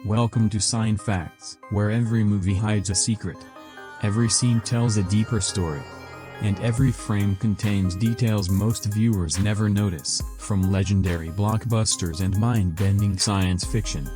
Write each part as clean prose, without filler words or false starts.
Welcome to Sign Facts, where every movie hides a secret. Every scene tells a deeper story. And every frame contains details most viewers never notice, from legendary blockbusters and mind-bending science fiction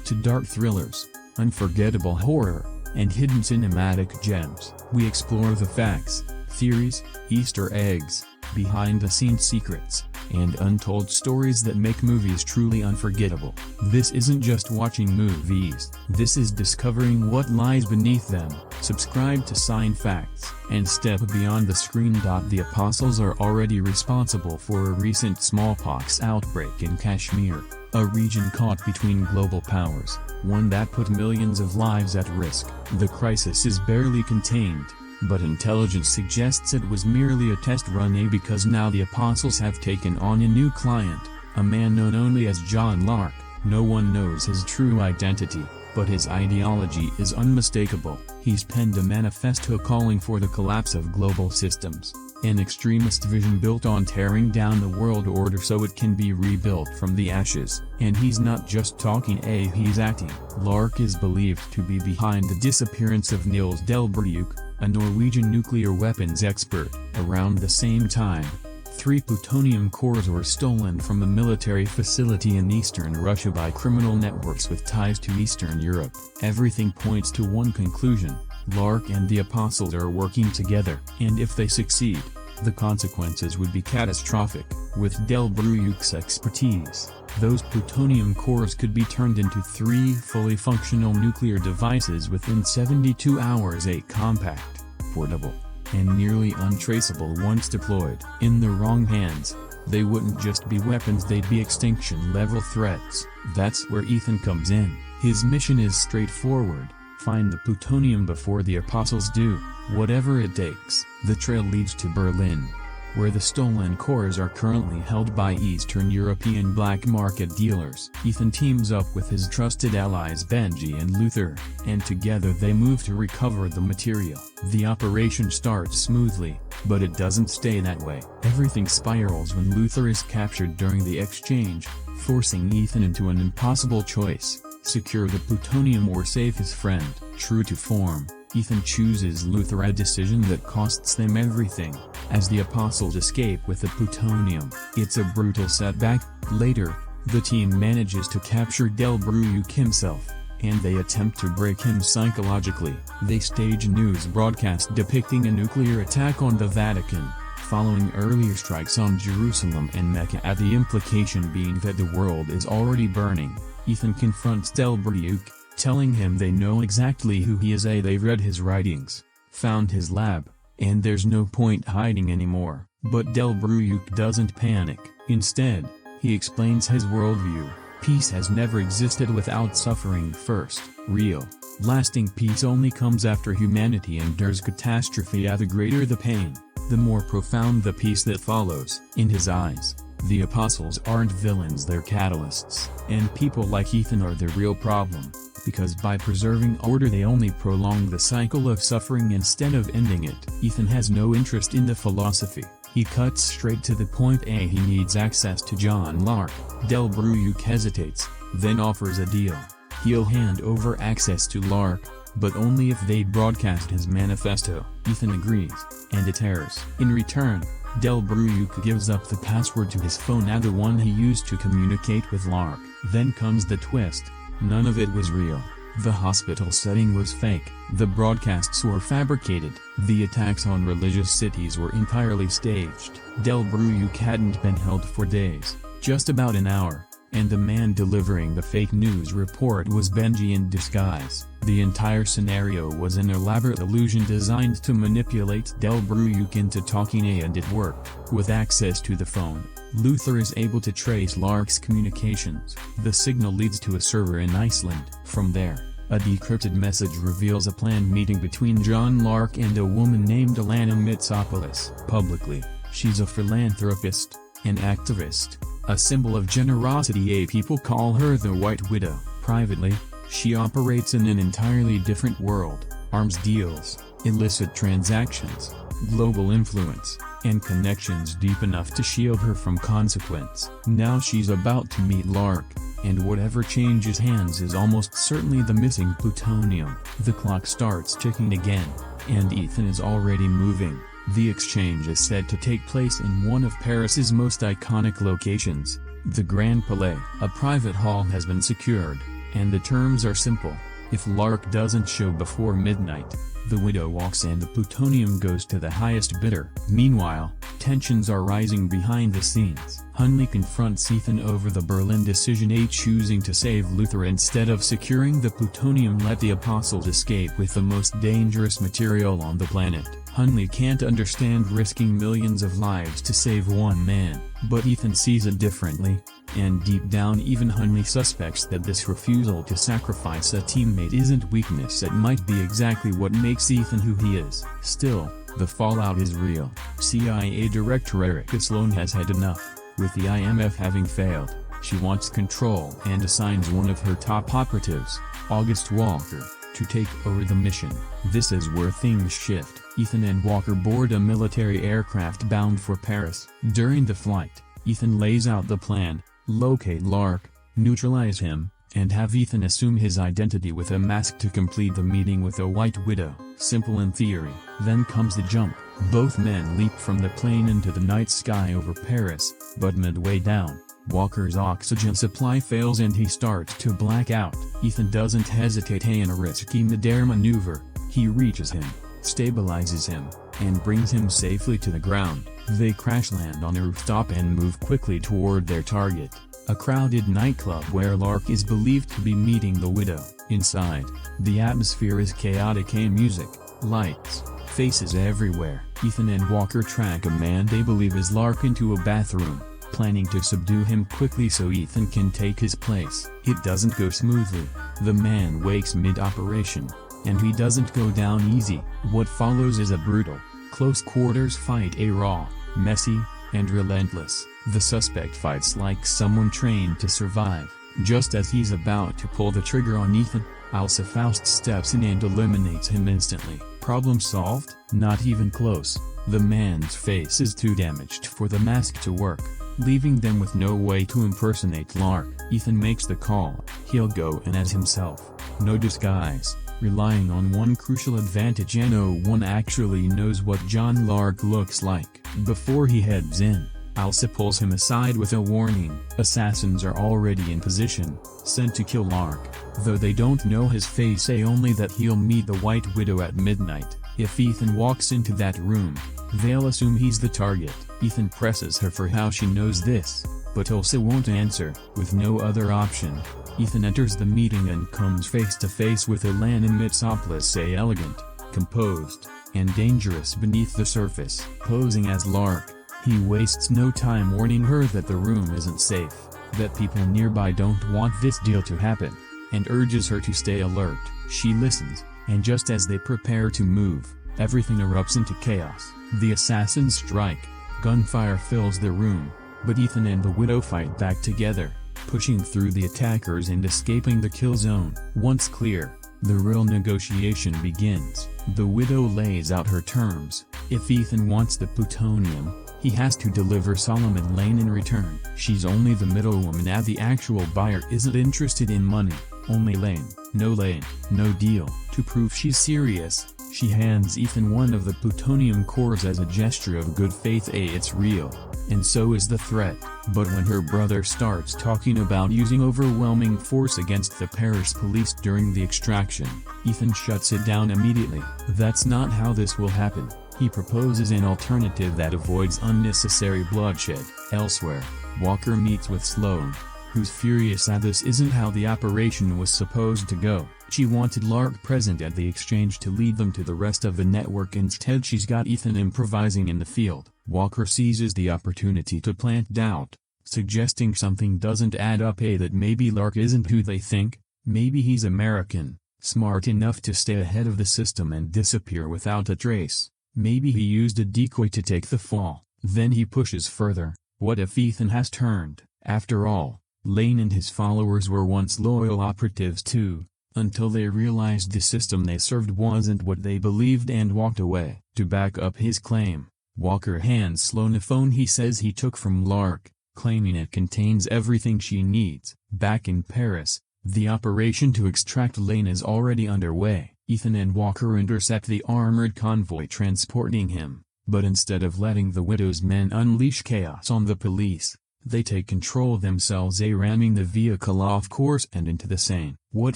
to dark thrillers, unforgettable horror, and hidden cinematic gems. We explore the facts, theories, Easter eggs, behind-the-scenes secrets, and untold stories that make movies truly unforgettable. This isn't just watching movies, this is discovering what lies beneath them. Subscribe to Sign Facts, and step beyond the screen. The apostles are already responsible for a recent smallpox outbreak in Kashmir, a region caught between global powers, one that put millions of lives at risk. The crisis is barely contained, but intelligence suggests it was merely a test run because now the apostles have taken on a new client, a man known only as John Lark. No one knows his true identity, but his ideology is unmistakable. He's penned a manifesto calling for the collapse of global systems, an extremist vision built on tearing down the world order so it can be rebuilt from the ashes. And he's not just talking, he's acting. Lark is believed to be behind the disappearance of Niels Delbruck, a Norwegian nuclear weapons expert. Around the same time, 3 plutonium cores were stolen from a military facility in eastern Russia by criminal networks with ties to Eastern Europe. Everything points to one conclusion: Lark and the apostles are working together. And if they succeed, the consequences would be catastrophic. With Delbruck's expertise, those plutonium cores could be turned into 3 fully functional nuclear devices within 72 hours, a compact, portable, and nearly untraceable once deployed. In the wrong hands, they wouldn't just be weapons, they'd be extinction-level threats. That's where Ethan comes in. His mission is straightforward: find the plutonium before the apostles do, whatever it takes. The trail leads to Berlin, where the stolen cores are currently held by Eastern European black market dealers. Ethan teams up with his trusted allies Benji and Luther, and together they move to recover the material. The operation starts smoothly, but it doesn't stay that way. Everything spirals when Luther is captured during the exchange, forcing Ethan into an impossible choice: secure the plutonium or save his friend. True to form, Ethan chooses Luther, a decision that costs them everything. As the apostles escape with the plutonium, it's a brutal setback. Later, the team manages to capture Delbruck himself, and they attempt to break him psychologically. They stage a news broadcast depicting a nuclear attack on the Vatican, following earlier strikes on Jerusalem and Mecca, the implication being that the world is already burning. Ethan confronts Delbruck, telling him they know exactly who he is, they've read his writings, found his lab, and there's no point hiding anymore. But Delbruck doesn't panic. Instead, he explains his worldview: peace has never existed without suffering first. Real, lasting peace only comes after humanity endures catastrophe. The greater the pain, the more profound the peace that follows. In his eyes, the apostles aren't villains, they're catalysts. And people like Ethan are the real problem, because by preserving order they only prolong the cycle of suffering instead of ending it. Ethan has no interest in the philosophy. He cuts straight to the point: he needs access to John Lark. Delbruck hesitates, then offers a deal. He'll hand over access to Lark, but only if they broadcast his manifesto. Ethan agrees, and it airs. In return, Delbruck gives up the password to his phone, the one he used to communicate with Lark. Then comes the twist: none of it was real. The hospital setting was fake. The broadcasts were fabricated. The attacks on religious cities were entirely staged. Delbruck hadn't been held for days, just about an hour, and the man delivering the fake news report was Benji in disguise. The entire scenario was an elaborate illusion designed to manipulate Delbruck into talking, and it worked. With access to the phone, Luther is able to trace Lark's communications. The signal leads to a server in Iceland. From there, a decrypted message reveals a planned meeting between John Lark and a woman named Alana Mitsopoulos. Publicly, she's a philanthropist, an activist, a symbol of generosity. People call her the White Widow. Privately, she operates in an entirely different world: arms deals, illicit transactions, global influence, and connections deep enough to shield her from consequence. Now she's about to meet Lark, and whatever changes hands is almost certainly the missing plutonium. The clock starts ticking again, and Ethan is already moving. The exchange is said to take place in one of Paris's most iconic locations, the Grand Palais. A private hall has been secured, and the terms are simple. If Lark doesn't show before midnight, the widow walks and the plutonium goes to the highest bidder. Meanwhile, tensions are rising behind the scenes. Hunley confronts Ethan over the Berlin decision, choosing to save Luther instead of securing the plutonium let the apostles escape with the most dangerous material on the planet. Hunley can't understand risking millions of lives to save one man, but Ethan sees it differently, and deep down even Hunley suspects that this refusal to sacrifice a teammate isn't weakness, it might be exactly what makes Ethan who he is. Still, the fallout is real. CIA Director Erica Sloan has had enough. With the IMF having failed, she wants control and assigns one of her top operatives, August Walker, to take over the mission. This is where things shift. Ethan and Walker board a military aircraft bound for Paris. During the flight, Ethan lays out the plan: locate Lark, neutralize him, and have Ethan assume his identity with a mask to complete the meeting with a White Widow. Simple in theory. Then comes the jump. Both men leap from the plane into the night sky over Paris, but midway down, Walker's oxygen supply fails and he starts to black out. Ethan doesn't hesitate in a risky mid-air maneuver. He reaches him, stabilizes him, and brings him safely to the ground. They crash land on a rooftop and move quickly toward their target, a crowded nightclub where Lark is believed to be meeting the widow. Inside, the atmosphere is chaotic and music, lights, faces everywhere. Ethan and Walker track a man they believe is Lark into a bathroom, planning to subdue him quickly so Ethan can take his place. It doesn't go smoothly. The man wakes mid-operation, and he doesn't go down easy. What follows is a brutal, close-quarters fight, a raw, messy, and relentless. The suspect fights like someone trained to survive. Just as he's about to pull the trigger on Ethan, Elsa Faust steps in and eliminates him instantly. Problem solved? Not even close. The man's face is too damaged for the mask to work, leaving them with no way to impersonate Lark. Ethan makes the call. He'll go in as himself. No disguise, relying on one crucial advantage: no one actually knows what John Lark looks like. Before he heads in, Elsa pulls him aside with a warning. Assassins are already in position, sent to kill Lark, though they don't know his face, say only that he'll meet the White Widow at midnight. If Ethan walks into that room, they'll assume he's the target. Ethan presses her for how she knows this, but Elsa won't answer. With no other option, Ethan enters the meeting and comes face to face with Alain Mitsopoulos, elegant, composed, and dangerous beneath the surface. Posing as Lark, he wastes no time warning her that the room isn't safe, that people nearby don't want this deal to happen, and urges her to stay alert. She listens, and just as they prepare to move, everything erupts into chaos. The assassins strike, gunfire fills the room, but Ethan and the widow fight back together, pushing through the attackers and escaping the kill zone. Once clear, the real negotiation begins. The widow lays out her terms. If Ethan wants the plutonium, he has to deliver Solomon Lane in return. She's only the middlewoman, and the actual buyer isn't interested in money, only Lane. No Lane, no deal. To prove she's serious, she hands Ethan one of the plutonium cores as a gesture of good faith. It's real, and so is the threat. But when her brother starts talking about using overwhelming force against the Paris police during the extraction, Ethan shuts it down immediately. That's not how this will happen. He proposes an alternative that avoids unnecessary bloodshed. Elsewhere, Walker meets with Sloan, who's furious that this isn't how the operation was supposed to go. She wanted Lark present at the exchange to lead them to the rest of the network. Instead, she's got Ethan improvising in the field. Walker seizes the opportunity to plant doubt, suggesting something doesn't add up. That maybe Lark isn't who they think. Maybe he's American, smart enough to stay ahead of the system and disappear without a trace. Maybe he used a decoy to take the fall. Then he pushes further. What if Ethan has turned? After all, Lane and his followers were once loyal operatives too. until they realized the system they served wasn't what they believed and walked away. To back up his claim, Walker hands Sloane a phone he says he took from Lark, claiming it contains everything she needs. Back in Paris, the operation to extract Lane is already underway. Ethan and Walker intercept the armored convoy transporting him, but instead of letting the widow's men unleash chaos on the police, they take control themselves, ramming the vehicle off course and into the Seine. What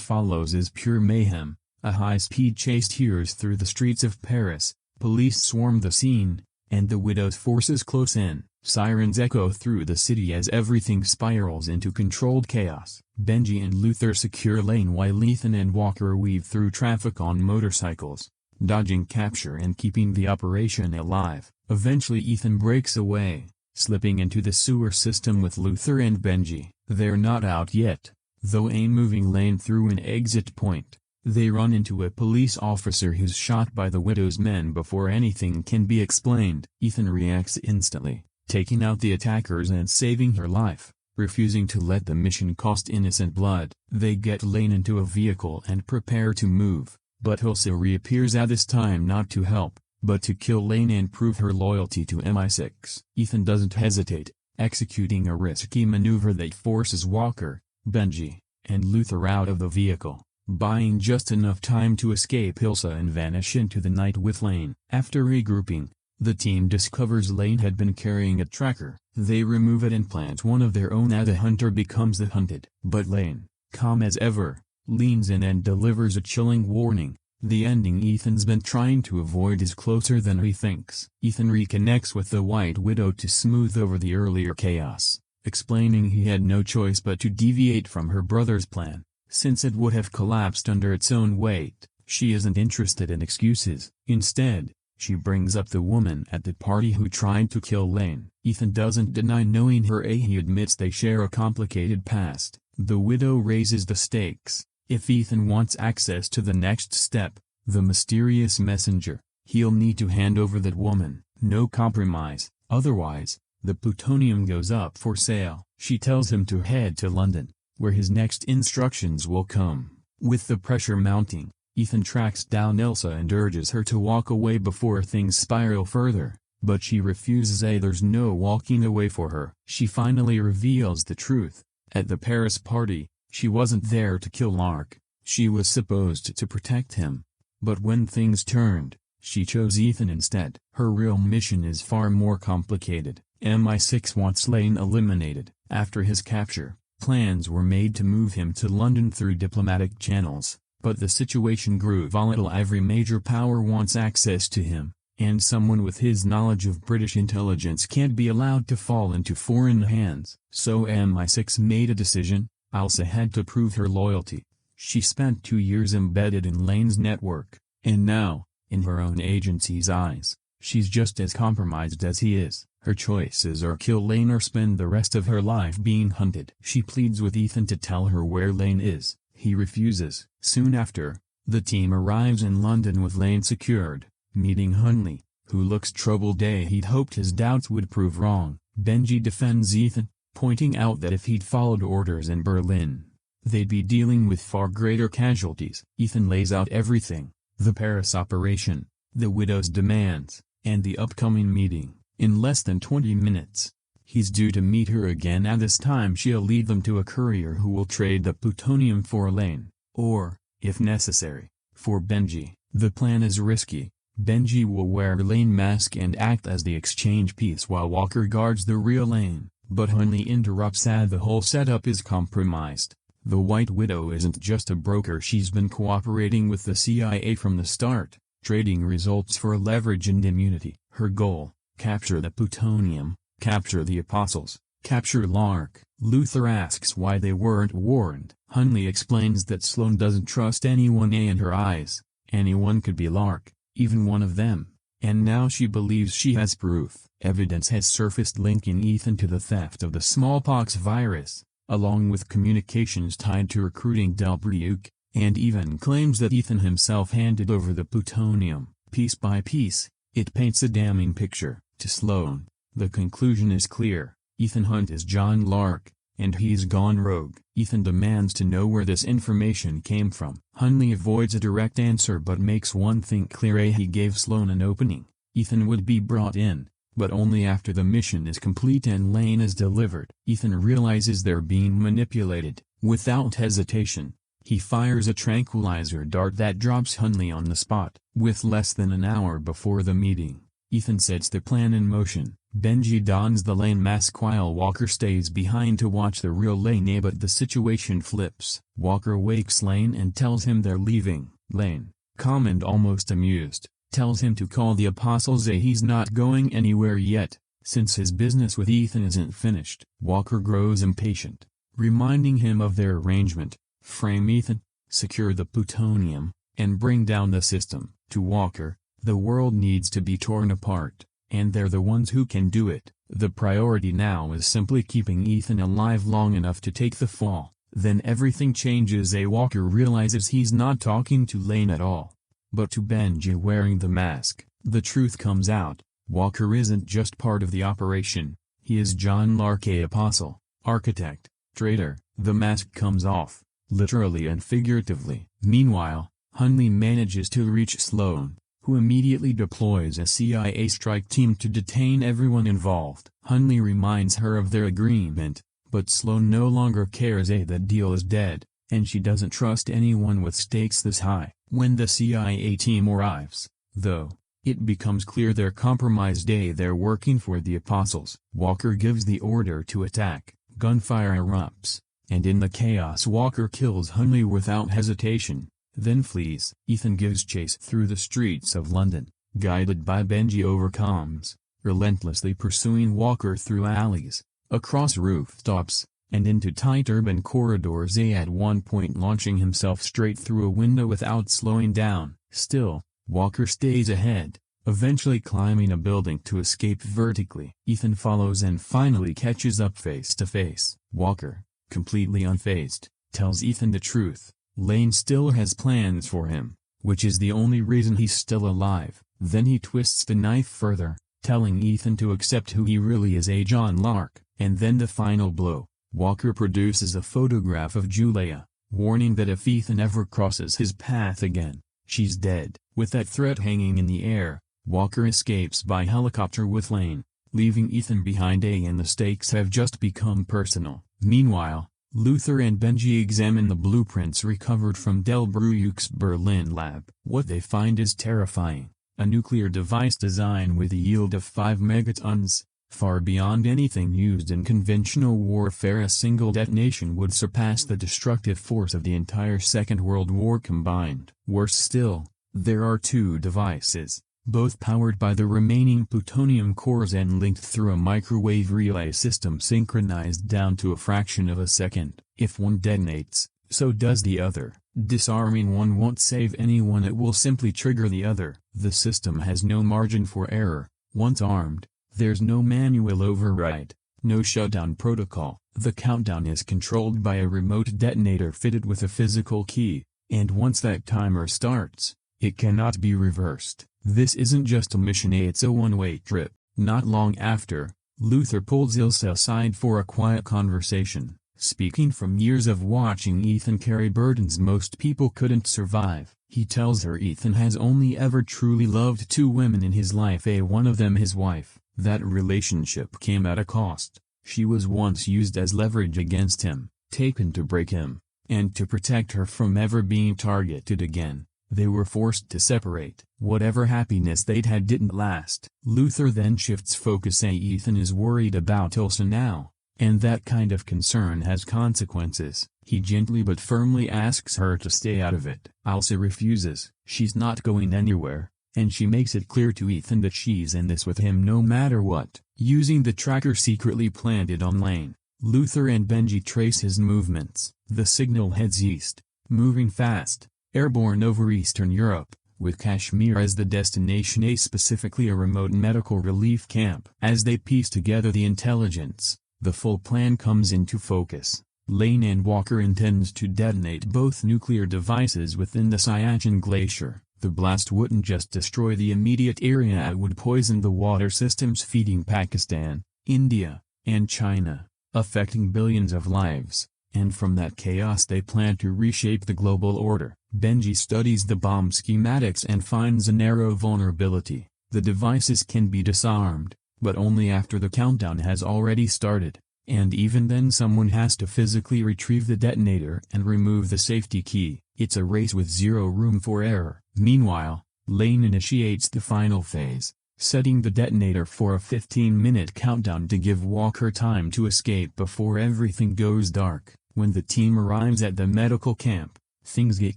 follows is pure mayhem. A high-speed chase tears through the streets of Paris, police swarm the scene, and the widow's forces close in. Sirens echo through the city as everything spirals into controlled chaos. Benji and Luther secure Lane while Ethan and Walker weave through traffic on motorcycles, dodging capture and keeping the operation alive. Eventually Ethan breaks away, slipping into the sewer system with Luther and Benji. They're not out yet, though moving Lane through an exit point. They run into a police officer who's shot by the widow's men before anything can be explained. Ethan reacts instantly, taking out the attackers and saving her life, refusing to let the mission cost innocent blood. They get Lane into a vehicle and prepare to move, but Ilsa reappears at this time not to help, but to kill Lane and prove her loyalty to MI6. Ethan doesn't hesitate, executing a risky maneuver that forces Walker, Benji, and Luther out of the vehicle, buying just enough time to escape Ilsa and vanish into the night with Lane. After regrouping, the team discovers Lane had been carrying a tracker. They remove it and plant one of their own as the hunter becomes the hunted. But Lane, calm as ever, leans in and delivers a chilling warning. The ending Ethan's been trying to avoid is closer than he thinks. Ethan reconnects with the White Widow to smooth over the earlier chaos, explaining he had no choice but to deviate from her brother's plan, since it would have collapsed under its own weight. She isn't interested in excuses. Instead, she brings up the woman at the party who tried to kill Lane. Ethan doesn't deny knowing her. He admits they share a complicated past. The widow raises the stakes. If Ethan wants access to the next step, the mysterious messenger, he'll need to hand over that woman. No compromise, otherwise, the plutonium goes up for sale. She tells him to head to London, where his next instructions will come. With the pressure mounting, Ethan tracks down Ilsa and urges her to walk away before things spiral further, but she refuses. There's no walking away for her. She finally reveals the truth. At the Paris party, she wasn't there to kill Lark, she was supposed to protect him. But when things turned, she chose Ethan instead. Her real mission is far more complicated. MI6 wants Lane eliminated. After his capture, plans were made to move him to London through diplomatic channels, but the situation grew volatile. Every major power wants access to him, and someone with his knowledge of British intelligence can't be allowed to fall into foreign hands. So MI6 made a decision. Ilsa had to prove her loyalty. She spent 2 years embedded in Lane's network, and now, in her own agency's eyes, she's just as compromised as he is. Her choices are kill Lane or spend the rest of her life being hunted. She pleads with Ethan to tell her where Lane is. He refuses. Soon after, the team arrives in London with Lane secured, meeting Hunley, who looks troubled. He'd hoped his doubts would prove wrong. Benji defends Ethan, pointing out that if he'd followed orders in Berlin, they'd be dealing with far greater casualties. Ethan lays out everything: the Paris operation, the widow's demands, and the upcoming meeting. In less than 20 minutes, he's due to meet her again. At this time she'll lead them to a courier who will trade the plutonium for Lane, or, if necessary, for Benji. The plan is risky. Benji will wear a Lane mask and act as the exchange piece while Walker guards the real Lane. But Hunley interrupts as the whole setup is compromised. The White Widow isn't just a broker. She's been cooperating with the CIA from the start, trading results for leverage and immunity. Her goal: capture the plutonium, capture the apostles, capture Lark. Luther asks why they weren't warned. Hunley explains that Sloane doesn't trust anyone. In her eyes, anyone could be Lark, even one of them. And now she believes she has proof. Evidence has surfaced linking Ethan to the theft of the smallpox virus, along with communications tied to recruiting Delbruck, and even claims that Ethan himself handed over the plutonium. Piece by piece, it paints a damning picture. To Sloane, the conclusion is clear: Ethan Hunt is John Lark, and he's gone rogue. Ethan demands to know where this information came from. Hunley avoids a direct answer but makes one thing clear: he gave Sloane an opening. Ethan would be brought in, but only after the mission is complete and Lane is delivered. Ethan realizes they're being manipulated. Without hesitation, he fires a tranquilizer dart that drops Hunley on the spot. With less than an hour before the meeting, Ethan sets the plan in motion. Benji dons the Lane mask while Walker stays behind to watch the real Lane, but the situation flips. Walker wakes Lane and tells him they're leaving. Lane, calm and almost amused, tells him to call the apostles. He's not going anywhere yet, since his business with Ethan isn't finished. Walker grows impatient, reminding him of their arrangement: frame Ethan, secure the plutonium, and bring down the system. To Walker, the world needs to be torn apart, and they're the ones who can do it. The priority now is simply keeping Ethan alive long enough to take the fall. Then everything changes. Walker realizes he's not talking to Lane at all, but to Benji wearing the mask. The truth comes out: Walker isn't just part of the operation, he is John Lark, apostle, architect, traitor. The mask comes off, literally and figuratively. Meanwhile, Hunley manages to reach Sloane, who immediately deploys a CIA strike team to detain everyone involved. Hunley reminds her of their agreement, but Sloane no longer cares. That deal is dead, and she doesn't trust anyone with stakes this high. When the CIA team arrives, though, it becomes clear they're compromised. They're working for the apostles. Walker gives the order to attack. Gunfire erupts, and in the chaos Walker kills Hunley without hesitation, then flees. Ethan gives chase through the streets of London, guided by Benji over comms, relentlessly pursuing Walker through alleys, across rooftops, and into tight urban corridors. At one point launching himself straight through a window without slowing down. Still, Walker stays ahead, eventually climbing a building to escape vertically. Ethan follows and finally catches up face to face. Walker, completely unfazed, tells Ethan the truth: Lane still has plans for him, which is the only reason he's still alive. Then he twists the knife further, telling Ethan to accept who he really is: John Lark. And then the final blow: Walker produces a photograph of Julia, warning that if Ethan ever crosses his path again, she's dead. With that threat hanging in the air, Walker escapes by helicopter with Lane, leaving Ethan behind. And the stakes have just become personal. Meanwhile, Luther and Benji examine the blueprints recovered from Delbruyck's Berlin lab. What they find is terrifying: a nuclear device designed with a yield of 5 megatons, far beyond anything used in conventional warfare. A single detonation would surpass the destructive force of the entire Second World War combined. Worse still, there are 2 devices, both powered by the remaining plutonium cores and linked through a microwave relay system synchronized down to a fraction of a second. If one detonates, so does the other. Disarming one won't save anyone, it will simply trigger the other. The system has no margin for error. Once armed, there's no manual override, no shutdown protocol. The countdown is controlled by a remote detonator fitted with a physical key, and once that timer starts, it cannot be reversed. This isn't just a mission, it's a one-way trip. Not long after, Luther pulls Ilsa aside for a quiet conversation. Speaking from years of watching Ethan carry burdens most people couldn't survive, he tells her Ethan has only ever truly loved 2 women in his life, one of them his wife. That relationship came at a cost. She was once used as leverage against him, taken to break him, and to protect her from ever being targeted again. They were forced to separate. Whatever happiness they'd had didn't last. Luther then shifts focus. Ethan is worried about Ilsa now, and that kind of concern has consequences. He gently but firmly asks her to stay out of it. Ilsa refuses. She's not going anywhere, and she makes it clear to Ethan that she's in this with him no matter what. Using the tracker secretly planted on Lane, Luther and Benji trace his movements. The signal heads east, moving fast, airborne over Eastern Europe, with Kashmir as the destination, specifically a remote medical relief camp. As they piece together the intelligence, the full plan comes into focus. Lane and Walker intend to detonate both nuclear devices within the Siachen Glacier. The blast wouldn't just destroy the immediate area, it would poison the water systems feeding Pakistan, India, and China. affecting billions of lives, and from that chaos they plan to reshape the global order. Benji studies the bomb schematics and finds a narrow vulnerability. The devices can be disarmed, but only after the countdown has already started, and even then someone has to physically retrieve the detonator and remove the safety key. It's a race with zero room for error. Meanwhile, Lane initiates the final phase, setting the detonator for a 15-minute countdown to give Walker time to escape before everything goes dark. When the team arrives at the medical camp, things get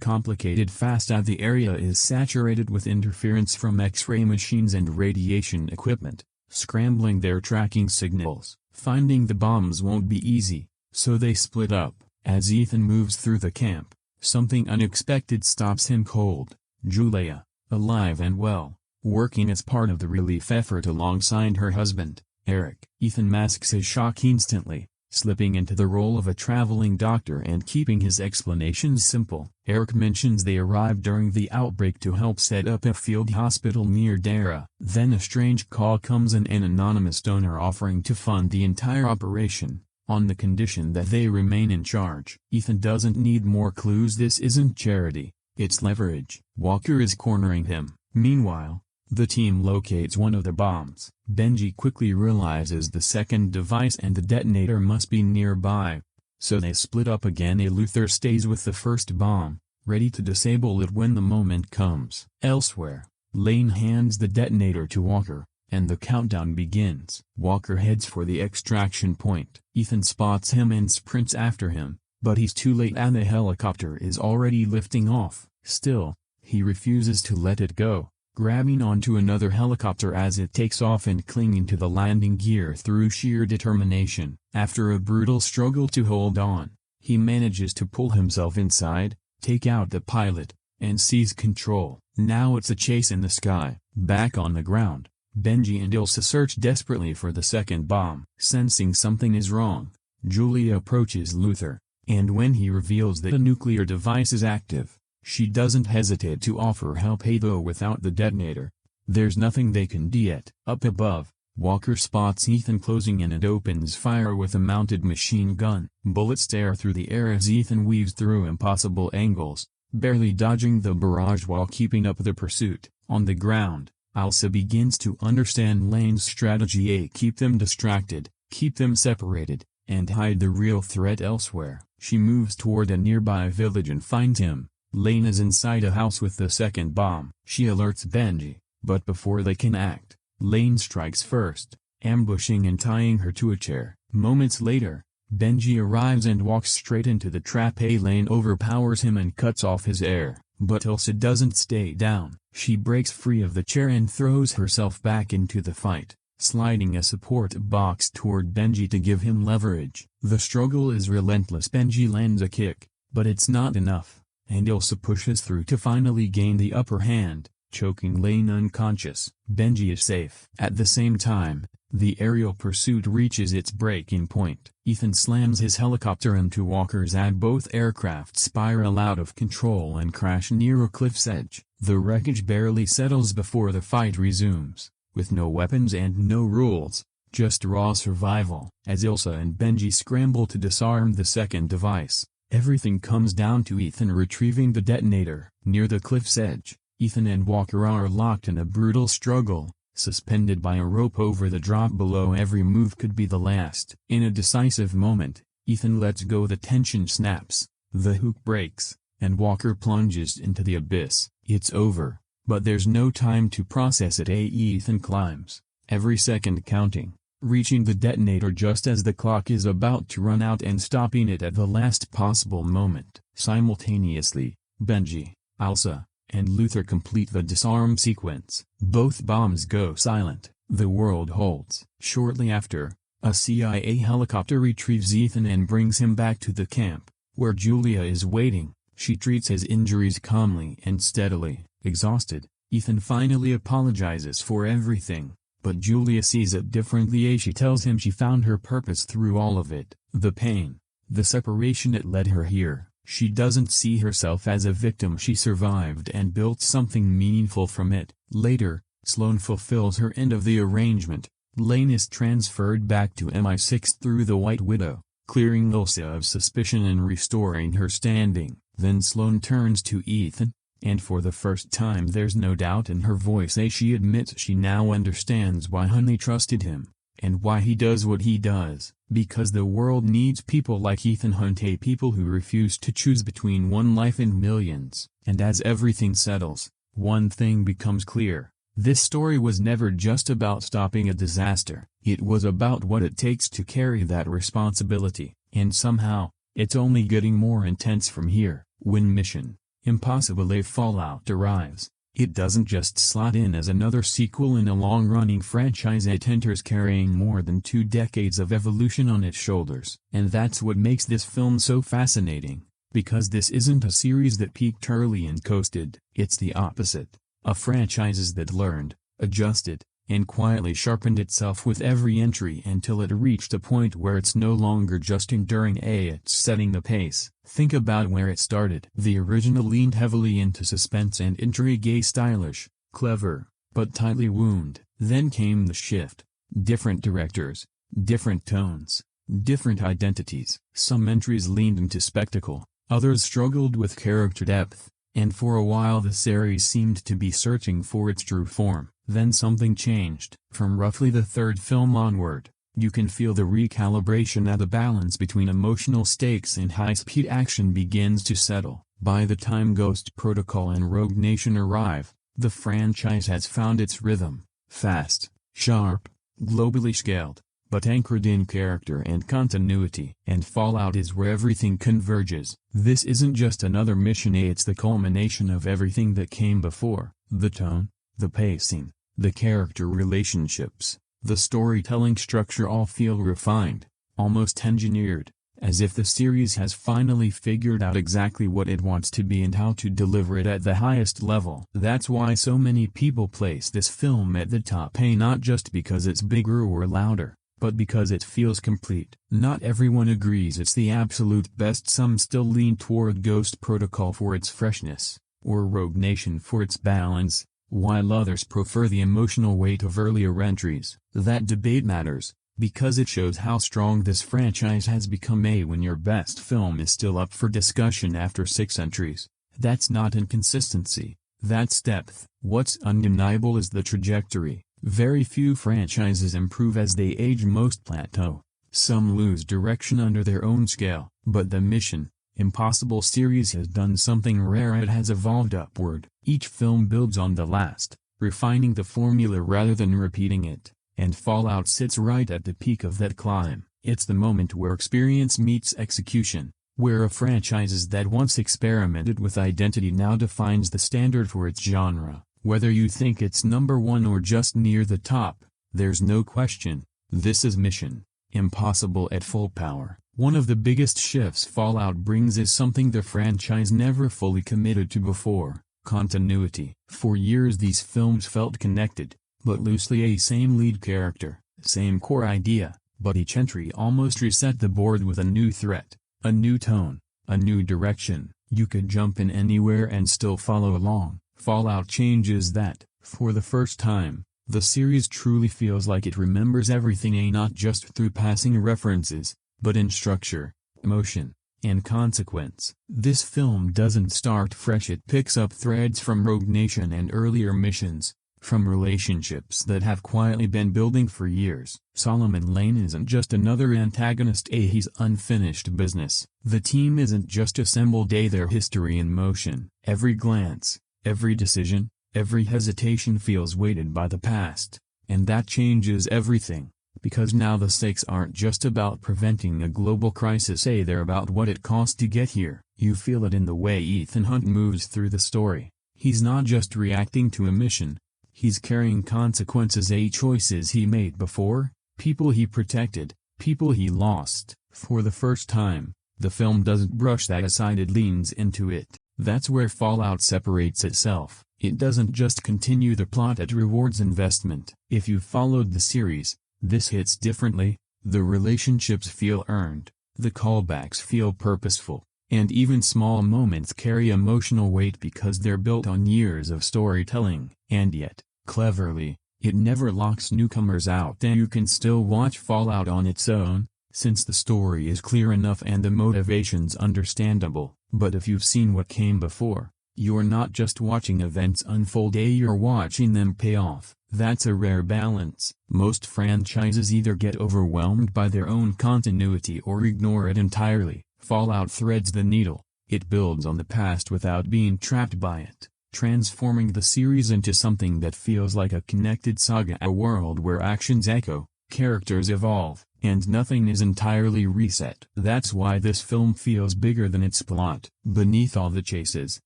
complicated fast as the area is saturated with interference from X-ray machines and radiation equipment, scrambling their tracking signals. Finding the bombs won't be easy, so they split up. As Ethan moves through the camp, something unexpected stops him cold. Julia, alive and well, working as part of the relief effort alongside her husband, Eric. Ethan masks his shock instantly, slipping into the role of a traveling doctor and keeping his explanations simple. Eric mentions they arrived during the outbreak to help set up a field hospital near Dara. Then a strange call comes in, an anonymous donor offering to fund the entire operation, on the condition that they remain in charge. Ethan doesn't need more clues. This isn't charity, it's leverage. Walker is cornering him. Meanwhile, the team locates one of the bombs. Benji quickly realizes the second device and the detonator must be nearby, so they split up again. Luther stays with the first bomb, ready to disable it when the moment comes. Elsewhere, Lane hands the detonator to Walker, and the countdown begins. Walker heads for the extraction point. Ethan spots him and sprints after him, but he's too late and the helicopter is already lifting off. Still, he refuses to let it go, grabbing onto another helicopter as it takes off and clinging to the landing gear through sheer determination. After a brutal struggle to hold on, he manages to pull himself inside, take out the pilot, and seize control. Now it's a chase in the sky. Back on the ground, Benji and Ilsa search desperately for the second bomb. Sensing something is wrong, Julia approaches Luther, and when he reveals that a nuclear device is active, she doesn't hesitate to offer help. Though without the detonator, there's nothing they can do yet. Up above, Walker spots Ethan closing in and opens fire with a mounted machine gun. Bullets tear through the air as Ethan weaves through impossible angles, barely dodging the barrage while keeping up the pursuit. On the ground, Ilsa begins to understand Lane's strategy: keep them distracted, keep them separated, and hide the real threat elsewhere. She moves toward a nearby village and finds him. Lane is inside a house with the second bomb. She alerts Benji, but before they can act, Lane strikes first, ambushing and tying her to a chair. Moments later, Benji arrives and walks straight into the trap. Lane overpowers him and cuts off his air, but Ilsa doesn't stay down. She breaks free of the chair and throws herself back into the fight, sliding a support box toward Benji to give him leverage. The struggle is relentless. Benji lands a kick, but it's not enough, and Ilsa pushes through to finally gain the upper hand, choking Lane unconscious. Benji is safe. At the same time, the aerial pursuit reaches its breaking point. Ethan slams his helicopter into Walker's and both aircraft spiral out of control and crash near a cliff's edge. The wreckage barely settles before the fight resumes, with no weapons and no rules, just raw survival. As Ilsa and Benji scramble to disarm the second device, everything comes down to Ethan retrieving the detonator. Near the cliff's edge, Ethan and Walker are locked in a brutal struggle, suspended by a rope over the drop below. Every move could be the last. In a decisive moment, Ethan lets go. The tension snaps, the hook breaks, and Walker plunges into the abyss. It's over, but there's no time to process it. Ethan climbs, every second counting, reaching the detonator just as the clock is about to run out and stopping it at the last possible moment. Simultaneously, Benji, Ilsa, and Luther complete the disarm sequence. Both bombs go silent. The world holds. Shortly after, a CIA helicopter retrieves Ethan and brings him back to the camp, where Julia is waiting. She treats his injuries calmly and steadily. Exhausted, Ethan finally apologizes for everything, but Julia sees it differently. She tells him she found her purpose through all of it. The pain, the separation, it led her here. She doesn't see herself as a victim. She survived and built something meaningful from it. Later, Sloane fulfills her end of the arrangement, Lane is transferred back to MI6 through the White Widow, clearing Ilsa of suspicion and restoring her standing. Then Sloane turns to Ethan, and for the first time there's no doubt in her voice as she admits she now understands why Honey trusted him, and why he does what he does. Because the world needs people like Ethan Hunt, people who refuse to choose between one life and millions. And as everything settles, one thing becomes clear. This story was never just about stopping a disaster, it was about what it takes to carry that responsibility, and somehow, it's only getting more intense from here. When Mission Impossible: Fallout arrives, it doesn't just slot in as another sequel in a long-running franchise, it enters carrying more than 2 decades of evolution on its shoulders. And that's what makes this film so fascinating, because this isn't a series that peaked early and coasted, it's the opposite. A franchise that learned, adjusted, and quietly sharpened itself with every entry until it reached a point where it's no longer just enduring, it's setting the pace. Think about where it started. The original leaned heavily into suspense and intrigue, stylish, clever, but tightly wound. Then came the shift. Different directors, different tones, different identities. Some entries leaned into spectacle, others struggled with character depth. And for a while the series seemed to be searching for its true form. Then something changed. From roughly the 3rd film onward, you can feel the recalibration as the balance between emotional stakes and high-speed action begins to settle. By the time Ghost Protocol and Rogue Nation arrive, the franchise has found its rhythm. Fast, sharp, globally scaled, but anchored in character and continuity. And Fallout is where everything converges. This isn't just another mission, it's the culmination of everything that came before. The tone, the pacing, the character relationships, the storytelling structure all feel refined, almost engineered, as if the series has finally figured out exactly what it wants to be and how to deliver it at the highest level. That's why so many people place this film at the top, not just because it's bigger or louder, but because it feels complete. Not everyone agrees it's the absolute best. Some still lean toward Ghost Protocol for its freshness, or Rogue Nation for its balance, while others prefer the emotional weight of earlier entries. That debate matters, because it shows how strong this franchise has become. When your best film is still up for discussion after 6 entries, that's not inconsistency, that's depth. What's undeniable is the trajectory. Very few franchises improve as they age, most plateau. Some lose direction under their own scale. But the Mission Impossible series has done something rare, it has evolved upward. Each film builds on the last, refining the formula rather than repeating it. And Fallout sits right at the peak of that climb. It's the moment where experience meets execution, where a franchise that once experimented with identity now defines the standard for its genre. Whether you think it's number 1 or just near the top, there's no question, this is Mission Impossible at full power. One of the biggest shifts Fallout brings is something the franchise never fully committed to before: continuity. For years these films felt connected, but loosely, a same lead character, same core idea, but each entry almost reset the board with a new threat, a new tone, a new direction. You could jump in anywhere and still follow along. Fallout changes that. For the first time, the series truly feels like it remembers everything, not just through passing references, but in structure, emotion, and consequence. This film doesn't start fresh, it picks up threads from Rogue Nation and earlier missions, from relationships that have quietly been building for years. Solomon Lane isn't just another antagonist, he's unfinished business. The team isn't just assembled, they're history in motion. Every glance, every decision, every hesitation feels weighted by the past, and that changes everything, because now the stakes aren't just about preventing a global crisis, they're about what it cost to get here. You feel it in the way Ethan Hunt moves through the story. He's not just reacting to a mission, he's carrying consequences, choices he made before, people he protected, people he lost. For the first time, the film doesn't brush that aside, it leans into it. That's where Fallout separates itself. It doesn't just continue the plot, it rewards investment. If you followed the series, this hits differently. The relationships feel earned, the callbacks feel purposeful, and even small moments carry emotional weight because they're built on years of storytelling. And yet, cleverly, It never locks newcomers out, and you can still watch Fallout on its own, since the story is clear enough and the motivations understandable. But if you've seen what came before, you're not just watching events unfold, you're watching them pay off. That's a rare balance. Most franchises either get overwhelmed by their own continuity or ignore it entirely. Fallout threads the needle. It builds on the past without being trapped by it, transforming the series into something that feels like a connected saga, a world where actions echo, characters evolve, and nothing is entirely reset. That's why this film feels bigger than its plot. Beneath all the chases,